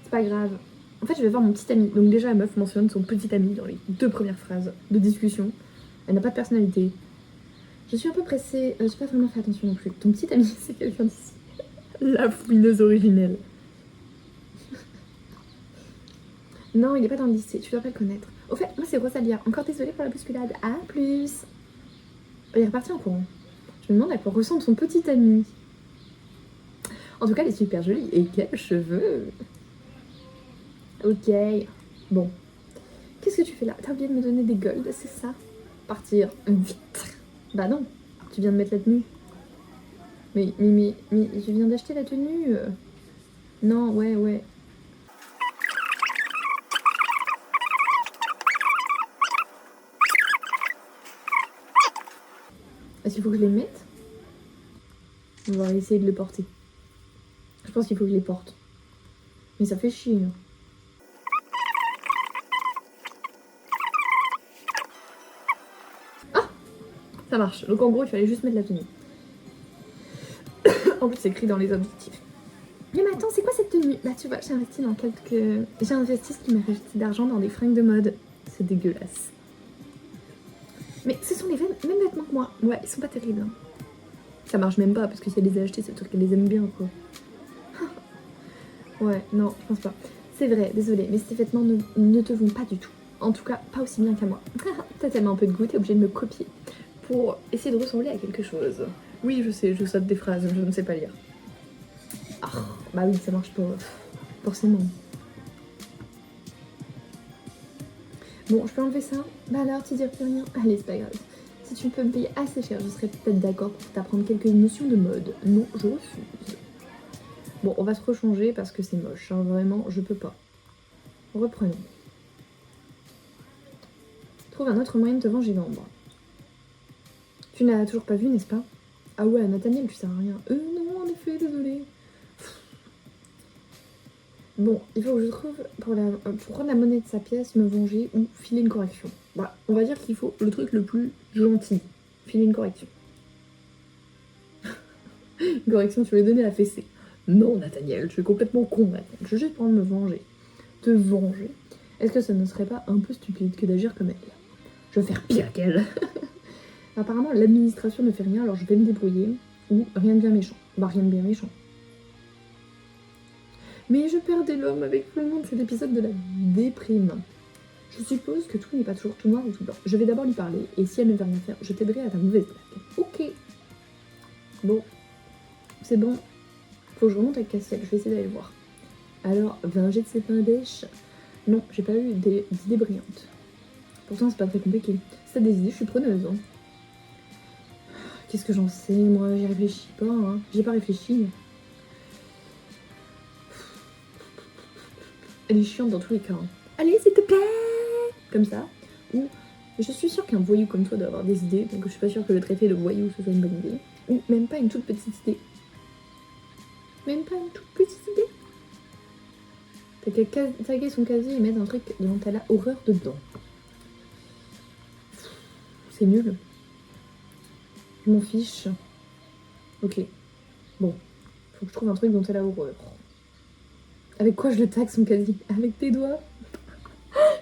C'est pas grave. En fait, je vais voir mon petit ami. Donc déjà, la meuf mentionne son petit ami dans les 2 premières phrases de discussion. Elle n'a pas de personnalité. Je suis un peu pressée. J'ai pas vraiment fait attention non plus. Ton petit ami, c'est quelqu'un d'ici. La fouineuse originelle. Non, il est pas dans le lycée. Tu dois pas le connaître. Au fait, moi, c'est Rosalia. Encore désolée pour la bousculade. À plus. Il est reparti en courant. Je me demande à quoi ressemble son petit ami. En tout cas, elle est super jolie. Et quels cheveux! Ok. Bon. Qu'est-ce que tu fais là? T'as oublié de me donner des golds, c'est ça? repartir. Vite. Bah non, tu viens de mettre la tenue. Mais je viens d'acheter la tenue. Non, ouais. Est-ce qu'il faut que je les mette? On va essayer de les porter. Je pense qu'il faut que je les porte. Mais ça fait chier. Ah! Ça marche. Donc en gros, il fallait juste mettre la tenue. En plus, c'est écrit dans les objectifs. Mais attends, c'est quoi cette tenue? Bah tu vois, j'ai investi ce qui m'a rajouté d'argent dans des fringues de mode. C'est dégueulasse. Mais ce sont les mêmes vêtements que moi. Ouais, ils sont pas terribles. Hein. Ça marche même pas, parce que si elle les a achetés, c'est sûr qu'elle les aime bien, quoi. Ouais, non, je pense pas. C'est vrai, désolée, mais ces vêtements ne te vont pas du tout. En tout cas, pas aussi bien qu'à moi. T'as tellement un peu de goût, t'es obligée de me copier pour essayer de ressembler à quelque chose. Oui, je sais, je saute des phrases, je ne sais pas lire. Oh, bah oui, ça marche pas, forcément. Bon, je peux enlever ça? Bah alors, tu dis plus rien? Allez, c'est pas grave. Si tu peux me payer assez cher, je serais peut-être d'accord pour t'apprendre quelques notions de mode. Non, je refuse. Bon, on va se rechanger parce que c'est moche, hein, vraiment, je peux pas. Reprenons. Trouve un autre moyen de te venger d'Ambre. Tu n'as toujours pas vu, n'est-ce pas? Ah ouais, Nathaniel, tu sers à rien. Non, en effet, désolé. Bon, il faut que je trouve pour prendre la monnaie de sa pièce, me venger ou filer une correction. Bah, on va dire qu'il faut le truc le plus gentil. Filer une correction. Une correction, tu vas donner à fessée. Non, Nathaniel, je suis complètement con maintenant. Je veux juste prendre me venger. Te venger. Est-ce que ça ne serait pas un peu stupide que d'agir comme elle? Je vais faire pire qu'elle. Apparemment, l'administration ne fait rien, alors je vais me débrouiller. Ou rien de bien méchant. Bah, rien de bien méchant. Mais je perdais l'homme avec tout le monde, c'est l'épisode de la déprime. Je suppose que tout n'est pas toujours tout noir ou tout blanc. Je vais d'abord lui parler, et si elle ne veut rien faire, je t'aiderai à ta mauvaise blague. Ok. Bon. C'est bon. Faut que je remonte avec Castiel, je vais essayer d'aller le voir. Alors, venger de ses pains bêches? Non, j'ai pas eu d'idées brillantes. Pourtant, c'est pas très compliqué. Si t'as des idées, je suis preneuse. Hein. Qu'est-ce que j'en sais, moi, j'y réfléchis pas. Hein. J'ai pas réfléchi. Elle est chiante dans tous les cas. Hein. Allez, s'il te plaît! Comme ça. Ou, je suis sûre qu'un voyou comme toi doit avoir des idées, donc je suis pas sûre que le traiter de voyou ce soit une bonne idée. Ou même pas une toute petite idée. Même pas une toute petite idée. T'as qu'à taguer son casier et mettre un truc dont elle a horreur dedans. C'est nul. Je m'en fiche. Ok. Bon. Faut que je trouve un truc dont elle a horreur. Avec quoi je le tag son casier? Avec tes doigts?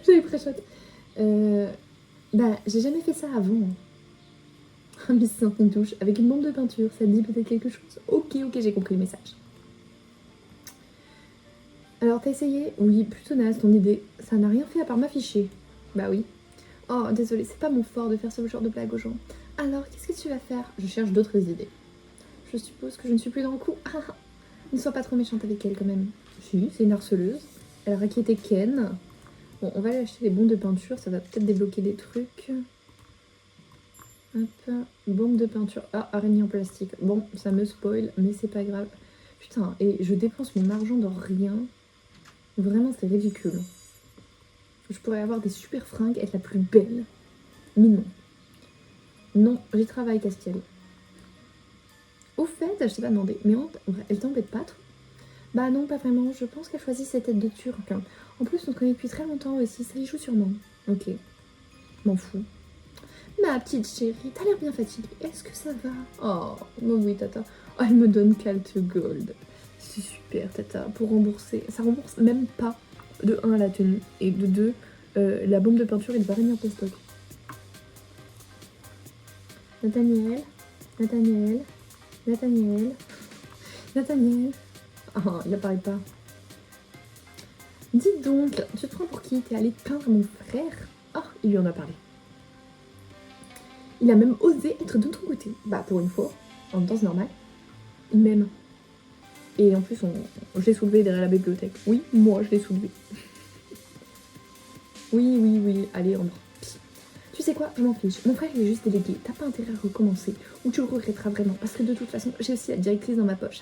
J'avais préchote. Bah, j'ai jamais fait ça avant. Mais c'est une touche. Avec une bombe de peinture, ça te dit peut-être quelque chose? Ok, j'ai compris le message. Alors, t'as essayé? Oui, plutôt naze ton idée. Ça n'a rien fait à part m'afficher. Bah oui. Oh, désolé, c'est pas mon fort de faire ce genre de blague aux gens. Alors, qu'est-ce que tu vas faire? Je cherche d'autres idées. Je suppose que je ne suis plus dans le coup. Ne sois pas trop méchante avec elle quand même. Si, c'est une harceleuse. Elle a raquetté Ken. Bon, on va aller acheter des bombes de peinture, ça va peut-être débloquer des trucs. Hop, bombe de peinture. Ah, araignée en plastique. Bon, ça me spoil, mais c'est pas grave. Putain, et je dépense mon argent dans rien. Vraiment, c'est ridicule. Je pourrais avoir des super fringues, être la plus belle. Mais non. Non, j'y travaille, Castiel. Au fait, je t'ai pas demandé, mais elle t'embête pas, toi? Bah non, pas vraiment. Je pense qu'elle choisit ses têtes de turc. En plus, on se connaît depuis très longtemps aussi. Ça y joue sûrement. Ok. M'en fous. Ma petite chérie, t'as l'air bien fatiguée. Est-ce que ça va? Oh, oui, tata. Oh, elle me donne Calt Gold. C'est super, tata. Pour rembourser. Ça rembourse même pas de 1 la tenue. Et de 2, la bombe de peinture et le barème en plastoc. Nathaniel. Oh, il apparaît pas. Dis donc, tu te prends pour qui? T'es allé peindre mon frère? Oh, il lui en a parlé. Il a même osé être de ton côté. Bah, pour une fois. En même temps, c'est normal. Il m'aime. Et en plus, je l'ai soulevé derrière la bibliothèque. Oui, moi, je l'ai soulevé. Oui. Allez, Ambre. Tu sais sais quoi, je m'en fiche. Mon frère il est juste délégué. T'as pas intérêt à recommencer. Ou tu le regretteras vraiment. Parce que de toute façon, j'ai aussi la directrice dans ma poche.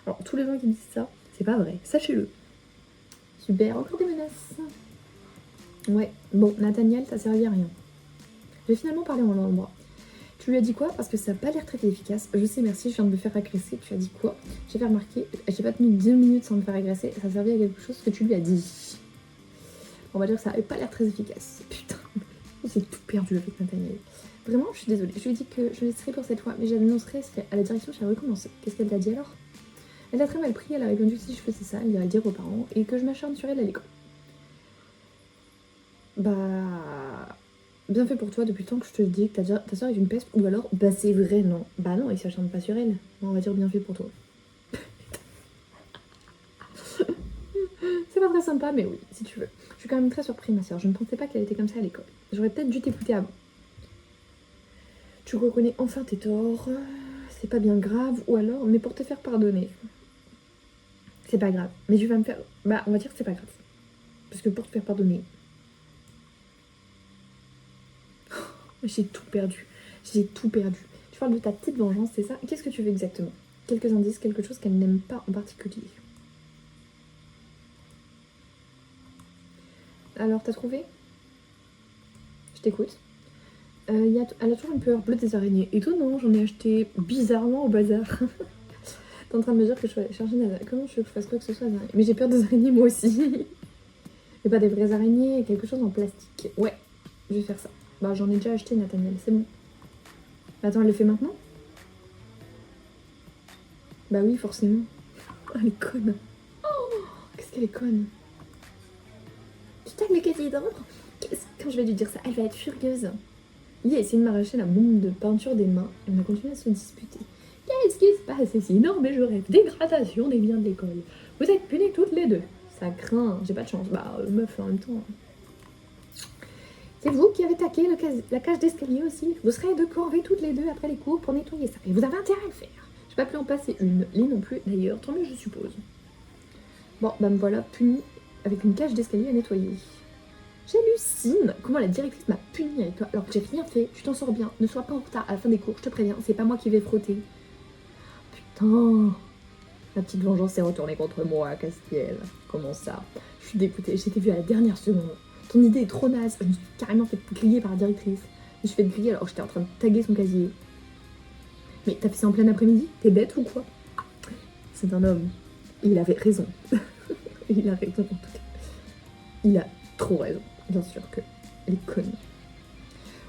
Alors, tous les gens qui disent ça, c'est pas vrai. Sachez-le. Super, encore des menaces. Ouais, bon, Nathaniel, ça servi à rien. J'ai finalement parlé en l'endroit. Tu lui as dit quoi? Parce que ça n'a pas l'air très efficace. Je sais, merci, je viens de me faire agresser. Tu as dit quoi? J'ai fait remarquer, j'ai pas tenu 2 minutes sans me faire agresser. Ça servait à quelque chose que tu lui as dit. On va dire que ça n'avait pas l'air très efficace. Putain, j'ai tout perdu avec Nathaniel. Vraiment, je suis désolée. Je lui ai dit que je laisserai pour cette fois, mais j'annoncerai à la direction si elle recommencer. Qu'est-ce qu'elle t'a dit alors? Elle a très mal pris, elle a répondu que si je faisais ça, elle irait dire aux parents et que je m'acharne sur elle à l'école. Bah... Bien fait pour toi depuis le temps que je te le dis que ta soeur est une peste, ou alors, bah c'est vrai, non. Bah non, il s'acharne pas sur elle. On va dire bien fait pour toi. C'est pas très sympa, mais oui, si tu veux. Je suis quand même très surprise, ma soeur. Je ne pensais pas qu'elle était comme ça à l'école. J'aurais peut-être dû t'écouter avant. Tu reconnais enfin tes torts. C'est pas bien grave, ou alors, mais pour te faire pardonner. C'est pas grave. Mais tu vas me faire... Bah, on va dire que c'est pas grave. Parce que pour te faire pardonner... J'ai tout perdu. J'ai tout perdu. Tu parles de ta petite vengeance, c'est ça? Qu'est-ce que tu veux exactement? Quelques indices, quelque chose qu'elle n'aime pas en particulier. Alors, t'as trouvé? Je t'écoute. Elle a toujours une peur bleue des araignées. Étonnant, j'en ai acheté bizarrement au bazar. T'es en train de me dire que je vais aller chercher des araignées. Comment je veux que je fasse quoi que ce soit? Mais j'ai peur des araignées moi aussi. Mais pas des vraies araignées, quelque chose en plastique. Ouais, je vais faire ça. Bah j'en ai déjà acheté, Nathaniel, c'est bon. Attends, elle le fait maintenant? Bah oui, forcément. Oh, elle est conne. Oh, qu'est-ce qu'elle est conne. Tu tagues le casier d'ordre? Quand je vais lui dire ça, elle va être furieuse. Il a essayé de m'arracher la bombe de peinture des mains. Elle a continué à se disputer. Qu'est-ce qui se passe ici? Non mais je rêve. Dégradation des biens de l'école. Vous êtes punis toutes les deux. Ça craint. J'ai pas de chance. Bah meuf en même temps. C'est vous qui avez taqué la cage d'escalier aussi. Vous serez de corvée toutes les deux après les cours pour nettoyer ça. Et vous avez intérêt à le faire. J'ai pas pu en passer une. Lee non plus d'ailleurs. Tant mieux je suppose. Bon bah me voilà punie avec une cage d'escalier à nettoyer. J'hallucine. Comment la directrice m'a punie avec toi alors que j'ai rien fait. Tu t'en sors bien. Ne sois pas en retard à la fin des cours. Je te préviens. C'est pas moi qui vais frotter. Putain. La petite vengeance s'est retournée contre moi, Castiel. Comment ça? Je suis dégoûtée. J'étais vue à la dernière seconde. Ton idée est trop naze. Je me suis carrément fait griller par la directrice. Je me suis fait griller alors que j'étais en train de taguer son casier. Mais t'as fait ça en plein après-midi? T'es bête ou quoi? C'est un homme. Et il avait raison. Il a raison en tout cas. Il a trop raison. Bien sûr que elle est conne.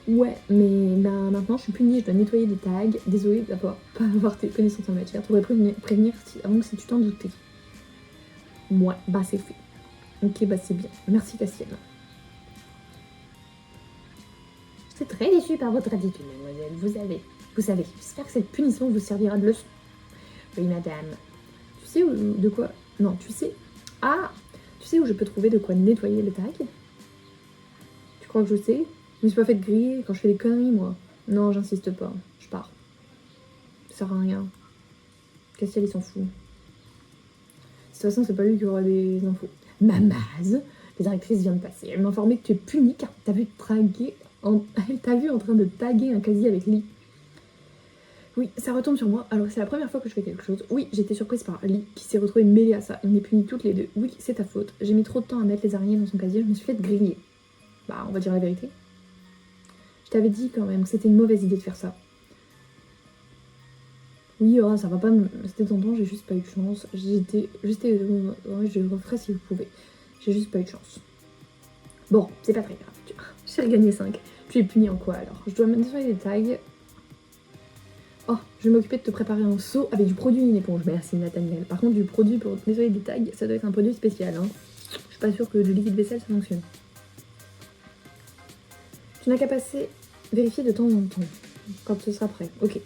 Ouais, mais bah, maintenant je suis punie, je dois nettoyer des tags. Désolée d'avoir pas avoir tes connaissances en matière. T'aurais prévenir avant que si tu t'en doutais. Ouais, bah c'est fait. Ok, bah c'est bien. Merci Castiel. Je suis très déçue par votre attitude, mademoiselle. Vous savez, j'espère que cette punition vous servira de leçon. Oui, madame. Tu sais de quoi... Non, tu sais... Ah! Tu sais où je peux trouver de quoi nettoyer le tag? Tu crois que je sais? Je me suis pas fait griller quand je fais des conneries, moi. Non, j'insiste pas. Je pars. Ça sert à rien. Castiel, il s'en fout. De toute façon, c'est pas lui qui aura les infos. Mamaz! La directrice vient de passer. Elle m'a informé que tu es punie car t'as vu traguer... Elle t'a vu en train de taguer un casier avec Lee. Oui, ça retombe sur moi. Alors c'est la première fois que je fais quelque chose. Oui, j'étais surprise par Lee qui s'est retrouvée mêlée à ça. On est punis toutes les deux. Oui, c'est ta faute. J'ai mis trop de temps à mettre les araignées dans son casier. Je me suis fait griller. Bah, on va dire la vérité. Je t'avais dit quand même que c'était une mauvaise idée de faire ça. Oui, oh, ça va pas. C'était tentant. J'ai juste pas eu de chance. Je referais si vous pouvez. J'ai juste pas eu de chance. Bon, c'est pas très grave. J'ai regagné 5. Tu es puni en quoi alors? Je dois me nettoyer les tags. Oh, je vais m'occuper de te préparer un seau avec du produit et une éponge. Merci Nathaniel. Par contre, du produit pour nettoyer des tags, ça doit être un produit spécial. Hein. Je suis pas sûre que du liquide vaisselle ça fonctionne. Tu n'as qu'à passer, vérifier de temps en temps. Quand ce sera prêt. Ok.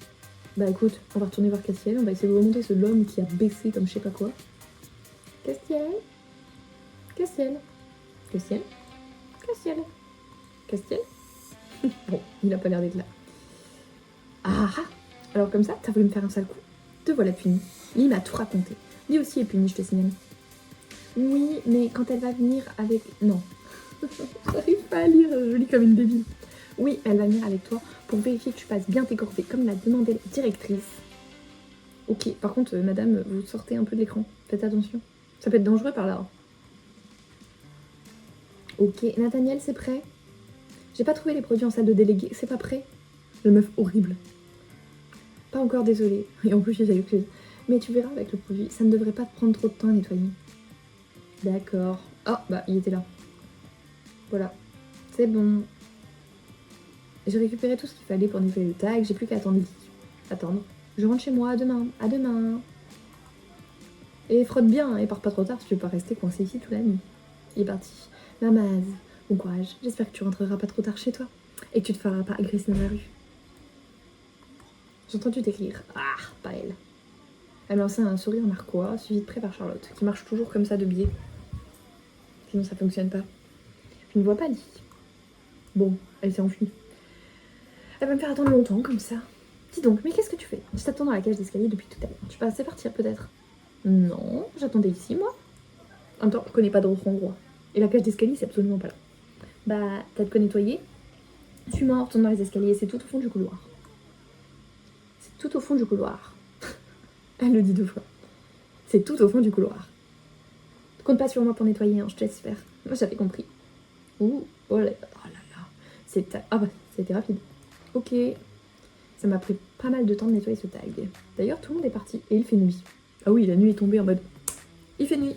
Bah écoute, on va retourner voir Castiel. On va essayer de remonter ce l'homme qui a baissé comme je sais pas quoi. Castiel? Castiel? Castiel? Castiel? Castiel? Bon, il a pas l'air d'être là. Ah! Alors comme ça, t'as voulu me faire un sale coup? Te voilà puni. Lee m'a tout raconté. Lui aussi est puni, je te signale. Oui, mais quand elle va venir avec... Non. J'arrive pas à lire, je lis comme une débile. Oui, elle va venir avec toi pour vérifier que tu passes bien tes corvées, comme l'a demandé la directrice. Ok, par contre, madame, vous sortez un peu de l'écran. Faites attention. Ça peut être dangereux par là. Ok, Nathaniel, c'est prêt? J'ai pas trouvé les produits en salle de délégué, c'est pas prêt? La meuf horrible. Pas encore, désolée. Et en plus, j'ai eu que... Mais tu verras avec le produit, ça ne devrait pas te prendre trop de temps à nettoyer. D'accord. Ah, bah, il était là. Voilà. C'est bon. J'ai récupéré tout ce qu'il fallait pour nettoyer le tag, j'ai plus qu'à attendre. Je rentre chez moi, à demain. À demain. Et frotte bien, et pars pas trop tard, tu veux pas rester coincé ici toute la nuit. Il est parti. Mamaz, bon courage. J'espère que tu rentreras pas trop tard chez toi. Et que tu te feras pas agresser dans la rue. J'ai entendu t'écrire. Ah, pas elle. Elle m'a lancé un sourire narquois, suivi de près par Charlotte, qui marche toujours comme ça de biais. Sinon ça fonctionne pas. Je ne vois pas Lee. Bon, elle s'est enfuie. Elle va me faire attendre longtemps comme ça. Dis donc, mais qu'est-ce que tu fais? Je t'attends dans la cage d'escalier depuis tout à l'heure. Tu passes partir peut-être? Non, j'attendais ici moi. En même temps, je connais pas d'autre endroit. Et la cage d'escalier, c'est absolument pas là. Bah, t'as de quoi nettoyer? Suis-moi, retourne dans les escaliers, c'est tout au fond du couloir. C'est tout au fond du couloir. Elle le dit 2 fois. C'est tout au fond du couloir. Compte pas sur moi pour nettoyer, hein, je te laisse faire. Moi, j'avais compris. Ouh, oh là là. Ah bah, c'était rapide. Ok. Ça m'a pris pas mal de temps de nettoyer ce tag. D'ailleurs, tout le monde est parti et il fait nuit. Ah oui, la nuit est tombée en mode... Il fait nuit.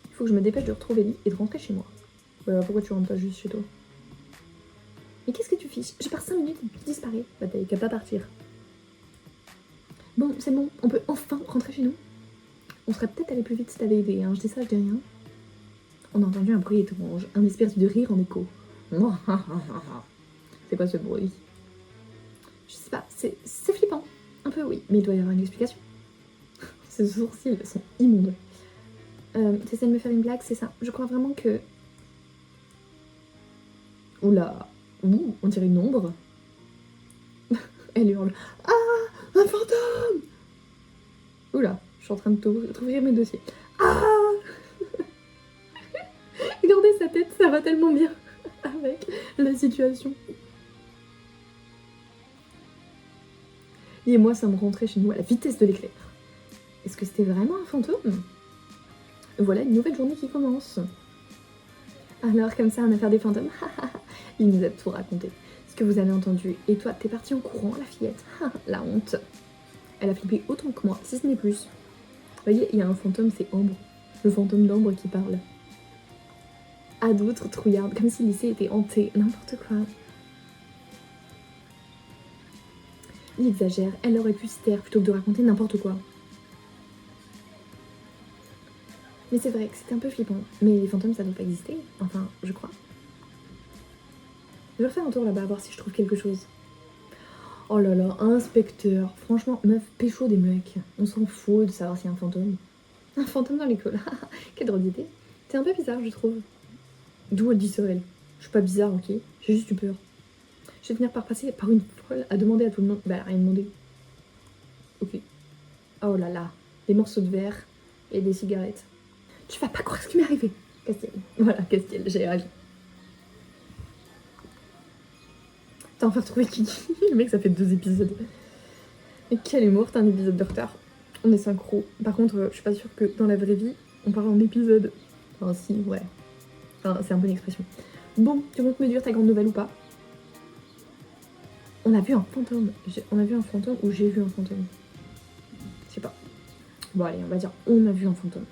Il faut que je me dépêche de retrouver Lee et de rentrer chez moi. Pourquoi tu rentres pas juste chez toi? Mais qu'est-ce que tu fiches? Je pars 5 minutes et tu disparais. Bah t'avais qu'à pas partir. Bon, c'est bon, on peut enfin rentrer chez nous. On serait peut-être allé plus vite si t'avais aidé, hein. Je dis ça, je dis rien. On a entendu un bruit étrange, un espèce de rire en écho. C'est quoi ce bruit? Je sais pas, c'est flippant. Un peu oui, mais il doit y avoir une explication. Ces sourcils sont immondes. T'essaies de me faire une blague, c'est ça? Je crois vraiment que... Oula. Ouh, on dirait une ombre. Elle hurle. Ah, un fantôme! Oula, je suis en train de t'ouvrir mes dossiers. Ah! Regardez sa tête, ça va tellement bien avec la situation. Et moi, ça me rentrait chez nous à la vitesse de l'éclair. Est-ce que c'était vraiment un fantôme? Voilà une nouvelle journée qui commence. Alors, comme ça, on a affaire des fantômes. Il nous a tout raconté. Ce que vous avez entendu. Et toi, t'es partie en courant, la fillette. La honte. Elle a flippé autant que moi, si ce n'est plus. Vous voyez, il y a un fantôme, c'est Ambre. Le fantôme d'Ambre qui parle. À d'autres, trouillardes, comme si le lycée était hanté. N'importe quoi. Il exagère. Elle aurait pu se taire plutôt que de raconter n'importe quoi. Mais c'est vrai que c'était un peu flippant. Mais les fantômes, ça doit pas exister. Enfin, je crois. Je vais refaire un tour là-bas, voir si je trouve quelque chose. Oh là là, inspecteur. Franchement, meuf, pécho des mecs. On s'en fout de savoir s'il y a un fantôme. Un fantôme dans l'école. Quelle drôle d'idée. C'est un peu bizarre, je trouve. D'où elle dit ça, elle? Je suis pas bizarre, ok? J'ai juste eu peur. Je vais finir par passer par une folle à demander à tout le monde. Bah, elle a rien demandé. Ok. Oh là là. Des morceaux de verre et des cigarettes. Tu vas pas croire ce qui m'est arrivé. Castiel. Voilà, Castiel, j'ai ravi. T'as enfin retrouvé Kiki. Le mec, ça fait 2 épisodes. Et quel humour, t'as un épisode de retard. On est synchro. Par contre, je suis pas sûre que dans la vraie vie, on parle en épisode. Enfin, si, ouais. Enfin, c'est un peu une expression. Bon, tu comptes me dire ta grande nouvelle ou pas? On a vu un fantôme. On a vu un fantôme ou j'ai vu un fantôme? Je sais pas. Bon, allez, on va dire on a vu un fantôme.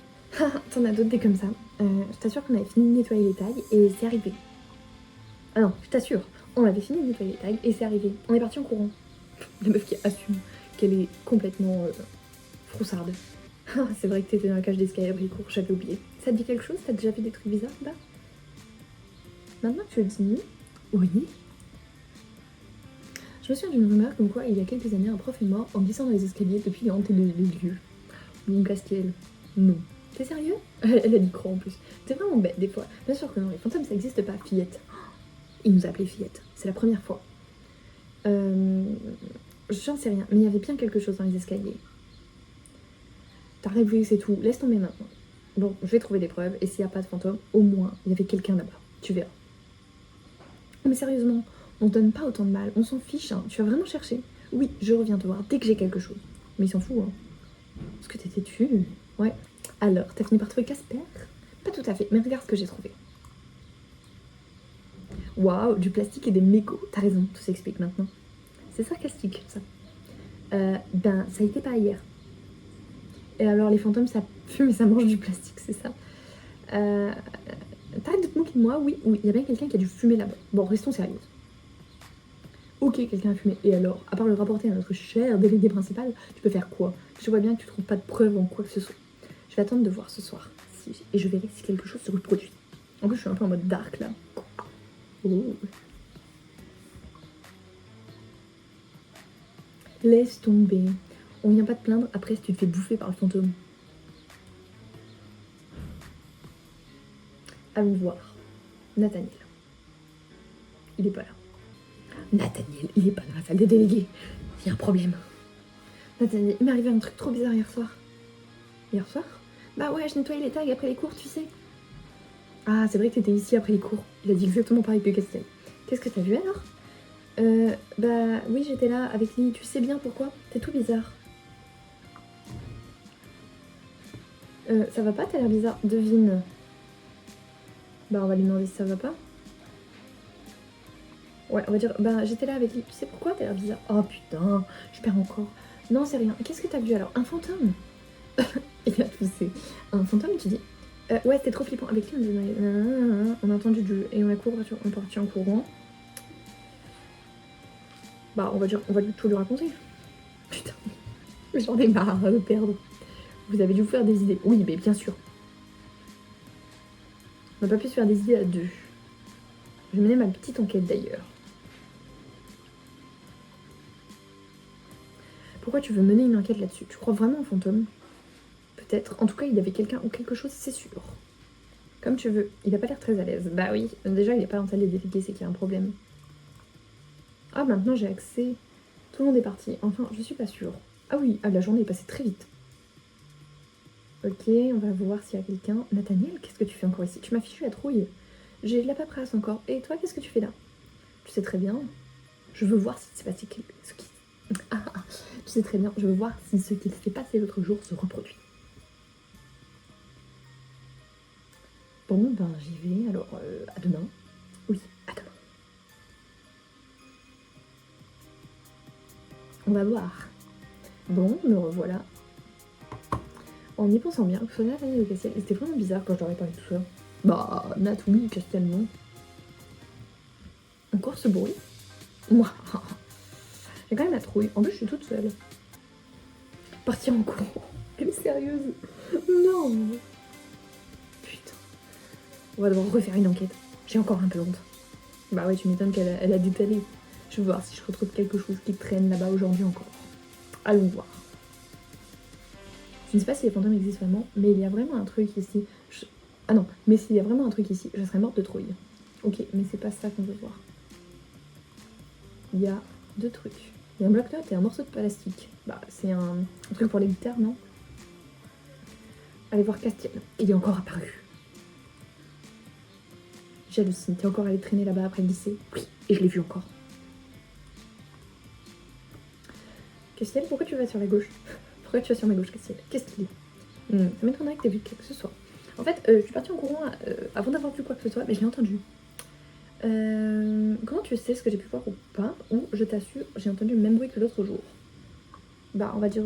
T'en as d'autres des comme ça. Je t'assure qu'on avait fini de nettoyer les tags et c'est arrivé. Ah non, je t'assure, on avait fini de nettoyer les tags et c'est arrivé. On est parti en courant. La meuf qui assume qu'elle est complètement froussarde. C'est vrai que t'étais dans la cage d'escalier à Bricourt, j'avais oublié. Ça te dit quelque chose? T'as déjà fait des trucs bizarres là? Maintenant que tu le dis, oui. Je me souviens d'une rumeur comme quoi il y a quelques années un prof est mort en glissant dans les escaliers depuis il a hanté les lieux. Mon Castiel, non. T'es sérieux? Elle a dit croix en plus. T'es vraiment bête des fois. Bien sûr que non, les fantômes ça existe pas, fillette. Il nous a appelé fillette, c'est la première fois. J'en sais rien, mais il y avait bien quelque chose dans les escaliers. T'as rêvé, c'est tout, laisse tomber maintenant. Bon, je vais trouver des preuves, et s'il n'y a pas de fantôme, au moins, il y avait quelqu'un là-bas. Tu verras. Mais sérieusement, on donne pas autant de mal, on s'en fiche, hein. Tu vas vraiment chercher? Oui, je reviens te voir dès que j'ai quelque chose. Mais il s'en fout, hein. Est-ce que t'es têtu? Ouais. Alors, t'as fini par trouver Casper? Pas tout à fait, mais regarde ce que j'ai trouvé. Waouh, du plastique et des mégots. T'as raison, tout s'explique maintenant. C'est sarcastique, ça. Ben, ça a été pas hier. Et alors, les fantômes, ça fume et ça mange du plastique, c'est ça. T'arrêtes de te moquer de moi? Oui, il y a bien quelqu'un qui a dû fumer là-bas. Bon, restons sérieuses. Ok, quelqu'un a fumé. Et alors, à part le rapporter à notre cher délégué principal, tu peux faire quoi? Je vois bien que tu trouves pas de preuves en quoi que ce soit. Je vais attendre de voir ce soir. Et je verrai si quelque chose se reproduit. En plus, je suis un peu en mode dark là. Oh. Laisse tomber. On vient pas te plaindre après si tu te fais bouffer par le fantôme. Allons voir. Nathaniel. Il est pas là. Nathaniel, il est pas dans la salle des délégués. Il y a un problème. Nathaniel, il m'est arrivé un truc trop bizarre hier soir. Hier soir? Bah ouais, je nettoyais les tags après les cours, tu sais. Ah, c'est vrai que t'étais ici après les cours. Il a dit exactement pareil que Castel. Qu'est-ce que t'as vu alors? Bah oui, j'étais là avec lui. Tu sais bien pourquoi? T'es tout bizarre. Ça va pas? T'as l'air bizarre. Devine. Bah on va lui demander si ça va pas. Ouais, on va dire, bah j'étais là avec lui. Tu sais pourquoi t'as l'air bizarre? Oh putain, je perds encore. Non, c'est rien. Qu'est-ce que t'as vu alors? Un fantôme? Il a poussé. Un fantôme, tu dis? Ouais, c'était trop flippant. Avec lui, on a entendu du jeu et on est parti en courant. Bah, on va tout lui raconter. Putain, j'en ai marre de perdre. Vous avez dû vous faire des idées. Oui, mais bien sûr. On n'a pas pu se faire des idées à deux. Je menais ma petite enquête d'ailleurs. Pourquoi tu veux mener une enquête là-dessus? Tu crois vraiment au fantôme? Peut-être. En tout cas, il y avait quelqu'un ou quelque chose, c'est sûr. Comme tu veux. Il a pas l'air très à l'aise. Bah oui. Déjà, il est pas en salle des délégués, c'est qu'il y a un problème. Ah, maintenant j'ai accès. Tout le monde est parti. Enfin, je suis pas sûre. Ah oui, la journée est passée très vite. Ok, on va voir s'il y a quelqu'un. Nathaniel, qu'est-ce que tu fais encore ici? Tu m'as fichu la trouille. J'ai de la paperasse encore. Et toi, qu'est-ce que tu fais là? Tu sais très bien. Je veux voir si c'est passé ce qui... tu sais très bien, je veux voir si ce qui s'est passé l'autre jour se reproduit. Bon, ben j'y vais. Alors, à demain. Oui, à demain. On va voir. Bon, me revoilà. En y pensant bien, Sonia a de Castiel. C'était vraiment bizarre quand je leur ai parlé de tout ça. Bah, Nat, oui, Castiel, non. Encore ce bruit? Moi, j'ai quand même la trouille. En plus, je suis toute seule. Partir en courant. Elle est sérieuse? Non. Putain. On va devoir refaire une enquête. J'ai encore un peu honte. Bah ouais, tu m'étonnes qu'elle a détalé. Je vais voir si je retrouve quelque chose qui traîne là-bas aujourd'hui encore. Allons voir. Je ne sais pas si les fantômes existent vraiment, mais il y a vraiment un truc ici. Ah non, mais s'il y a vraiment un truc ici, je serais morte de trouille. Ok, mais c'est pas ça qu'on veut voir. Il y a deux trucs. Il y a un bloc-notes et un morceau de plastique. Bah, c'est un truc pour les guitares, non? Allez voir Castiel. Il est encore apparu. J'hallucine. T'es encore allé traîner là-bas après le lycée? Oui, et je l'ai vu encore. Castiel, pourquoi tu vas sur la gauche? Pourquoi tu vas sur ma gauche, Castiel? Qu'est-ce qu'il est? Ça m'étonnerait que t'aies vu quoi que ce soit. En fait, je suis partie en courant avant d'avoir vu quoi que ce soit, mais je l'ai entendu. Comment tu sais ce que j'ai pu voir ou pas? Ou je t'assure, j'ai entendu le même bruit que l'autre jour. Bah, on va dire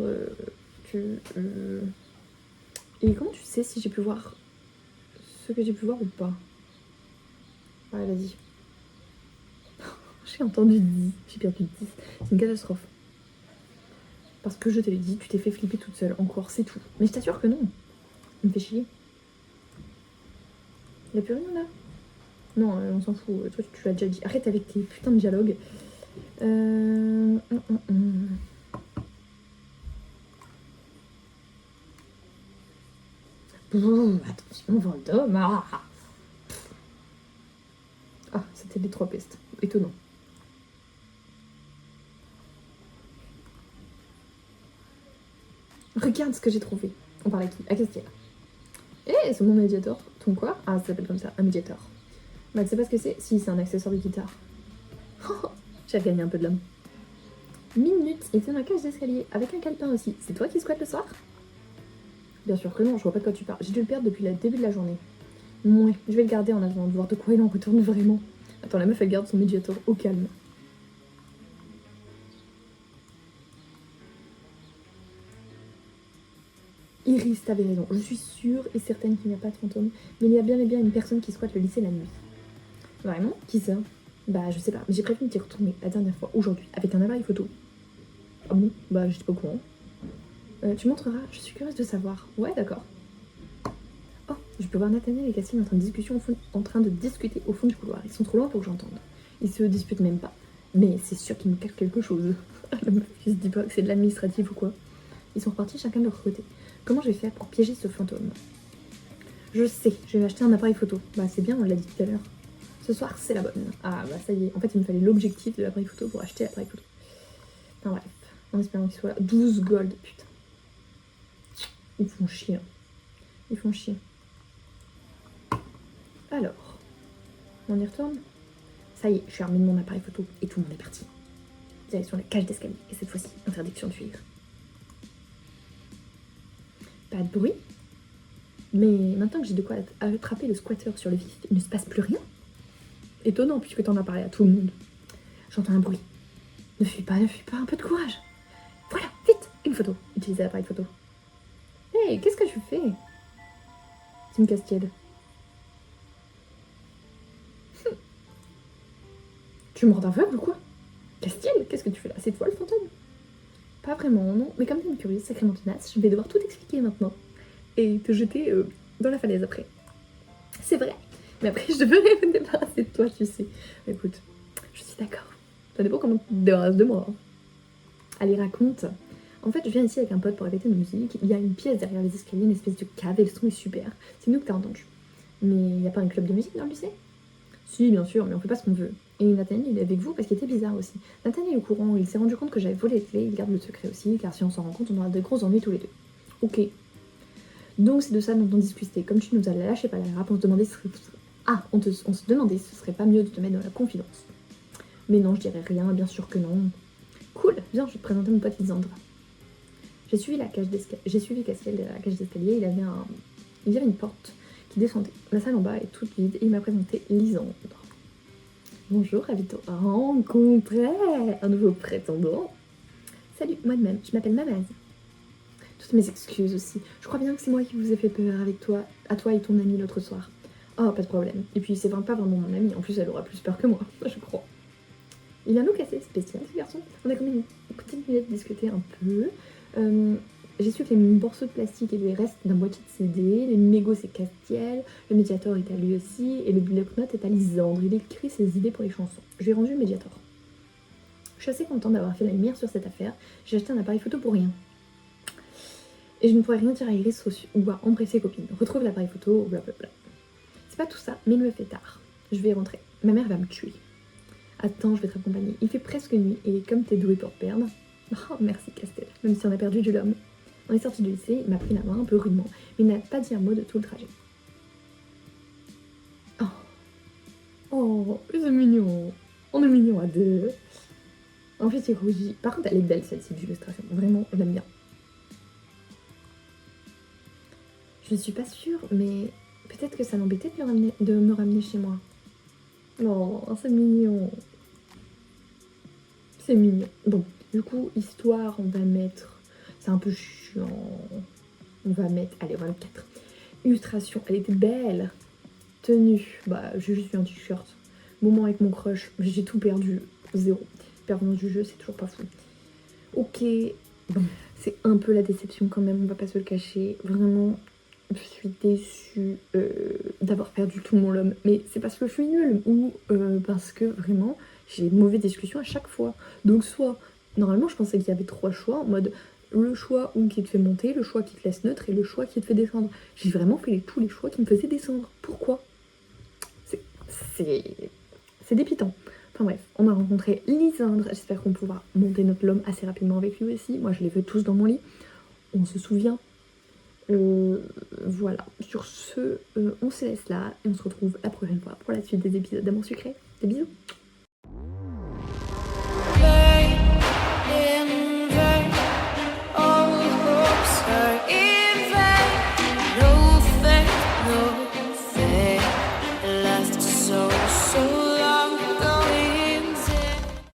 que... Et comment tu sais si j'ai pu voir ce que j'ai pu voir ou pas? Ouais, vas-y. J'ai entendu 10, j'ai perdu 10. C'est une catastrophe. Parce que je te l'ai dit, tu t'es fait flipper toute seule, encore, c'est tout. Mais je t'assure que non. Il me fait chier. Y'a plus rien là? Non, on s'en fout, toi tu l'as déjà dit. Arrête avec tes putains de dialogues. Boum, attention, Vendôme. Ah, c'était les trois pestes. Étonnant. Regarde ce que j'ai trouvé. On parle à qui? À Castiel. Eh, c'est mon médiator. Ton quoi? Ah, ça s'appelle comme ça, un médiator. Bah, tu sais pas ce que c'est? Si, c'est un accessoire de guitare. J'ai gagné un peu de l'homme. Minute, il était dans la cage d'escalier, avec un calepin aussi. C'est toi qui squattes le soir? Bien sûr que non, je vois pas de quoi tu parles. J'ai dû le perdre depuis le début de la journée. Ouais, je vais le garder en attendant de voir de quoi il en retourne vraiment. Attends, la meuf elle garde son médiator au calme. Iris, t'avais raison. Je suis sûre et certaine qu'il n'y a pas de fantôme, mais il y a bien et bien une personne qui squatte le lycée la nuit. Vraiment? Qui ça? Bah je sais pas, mais j'ai prévu d'y retourner la dernière fois, aujourd'hui, avec un appareil photo. Ah bon? Bah j'étais pas au courant. Tu montreras, je suis curieuse de savoir. Ouais, d'accord. Oh, je peux voir Nathaniel et Cassine en train de discuter au fond du couloir. Ils sont trop loin pour que j'entende. Ils se disputent même pas. Mais c'est sûr qu'ils me cachent quelque chose. La meuf qui se dit pas que c'est de l'administratif ou quoi. Ils sont repartis chacun de leur côté. Comment je vais faire pour piéger ce fantôme? Je sais, je vais acheter un appareil photo. Bah c'est bien, on l'a dit tout à l'heure. Ce soir, c'est la bonne. Ah bah ça y est. En fait, il me fallait l'objectif de l'appareil photo pour acheter l'appareil photo. Enfin bref, en espérant qu'il soit là. 12 gold, putain. Ils font chier. Ils font chier. Alors, on y retourne? Ça y est, je suis armée de mon appareil photo et tout le monde est parti. Direction la cage d'escalier. Et cette fois-ci, interdiction de fuir. Pas de bruit. Mais maintenant que j'ai de quoi attraper le squatter sur le vif, il ne se passe plus rien. Étonnant puisque t'en as parlé à tout le monde. J'entends un bruit. Ne fuis pas, un peu de courage. Voilà, vite, une photo. Utilisez l'appareil photo. Hé, qu'est-ce que tu fais? C'est une Castiel. Tu me rends aveugle ou quoi? Castiel, qu'est-ce que tu fais là? C'est toi le fantôme? Pas vraiment, non. Mais comme t'es une curieuse sacrément tenace, je vais devoir tout expliquer maintenant. Et te jeter dans la falaise après. C'est vrai. Mais après, je devrais me débarrasser de toi, tu sais. Écoute, je suis d'accord. Ça dépend comment tu te débarrasses de moi. Allez, raconte. En fait, je viens ici avec un pote pour répéter une musique. Il y a une pièce derrière les escaliers, une espèce de cave, et le son est super. C'est nous que t'as entendu. Mais il n'y a pas un club de musique dans le lycée? Si, bien sûr, mais on fait pas ce qu'on veut. Et Nathaniel, il est avec vous parce qu'il était bizarre aussi. Nathaniel est au courant, il s'est rendu compte que j'avais volé les clés, il garde le secret aussi, car si on s'en rend compte, on aura de gros ennuis tous les deux. Ok. Donc c'est de ça dont on discutait. Comme tu nous as lâché pas la rap, on se demandait si on se demandait si ce serait pas mieux de te mettre dans la confidence. Mais non, je dirais rien, bien sûr que non. Cool, viens, je vais te présenter mon pote Lisandre. J'ai suivi Castiel derrière la cage d'escalier, il y avait une porte qui descendait. La salle en bas est toute vide et il m'a présenté Lisandre. Bonjour, ravi de te rencontrer, un nouveau prétendant. Salut, moi de même, je m'appelle Mamaz. Toutes mes excuses aussi. Je crois bien que c'est moi qui vous ai fait peur avec toi, à toi et ton ami l'autre soir. Oh, pas de problème. Et puis c'est pas vraiment mon ami, en plus elle aura plus peur que moi, je crois. Il a un look assez spécial ce garçon. On a quand même une petite minute discuté un peu. J'ai su que les morceaux de plastique et les restes d'un boîtier de CD, les mégots c'est Castiel, le médiator est à lui aussi, et le bloc-notes est à Lisandre. Il écrit ses idées pour les chansons. Je lui ai rendu le médiator. Je suis assez contente d'avoir fait la lumière sur cette affaire. J'ai acheté un appareil photo pour rien. Et je ne pourrais rien dire à Iris ou à Ambre et ses copines. Retrouve l'appareil photo, blablabla. C'est pas tout ça, mais il me fait tard. Je vais rentrer. Ma mère va me tuer. Attends, je vais te raccompagner. Il fait presque nuit, et comme t'es douée pour perdre... Oh, merci Castel, même si on a perdu du l'homme. On est sorti du lycée, il m'a pris la main un peu rudement, mais il n'a pas dit un mot de tout le trajet. Oh, oh, c'est mignon. On est mignon à deux. En fait, il rougit. Par contre, elle est belle celle-ci d'illustration. Vraiment, je l'aime bien. Je ne suis pas sûre, mais peut-être que ça m'embêtait de me ramener chez moi. Oh, c'est mignon. C'est mignon. Bon, du coup, histoire, on va mettre... C'est un peu chiant. On va mettre... Allez, on va mettre 4. Illustration, elle était belle. Tenue, bah, j'ai juste eu un t-shirt. Moment avec mon crush, j'ai tout perdu. 0. Performance du jeu, c'est toujours pas fou. Ok, bon, c'est un peu la déception quand même, on va pas se le cacher. Vraiment, je suis déçue d'avoir perdu tout mon l'homme. Mais c'est parce que je suis nulle ou parce que vraiment, j'ai une mauvaise discussion à chaque fois. Donc soit, normalement je pensais qu'il y avait 3 choix, en mode le choix où qui te fait monter, le choix qui te laisse neutre et le choix qui te fait descendre. J'ai vraiment fait tous les choix qui me faisaient descendre. Pourquoi? C'est dépitant. Enfin bref, on a rencontré Lisandre. J'espère qu'on pourra monter notre l'homme assez rapidement avec lui aussi. Moi, je les veux tous dans mon lit. On se souvient. Voilà. Sur ce, on se laisse là et on se retrouve la prochaine fois pour la suite des épisodes d'Amour Sucré. Des bisous.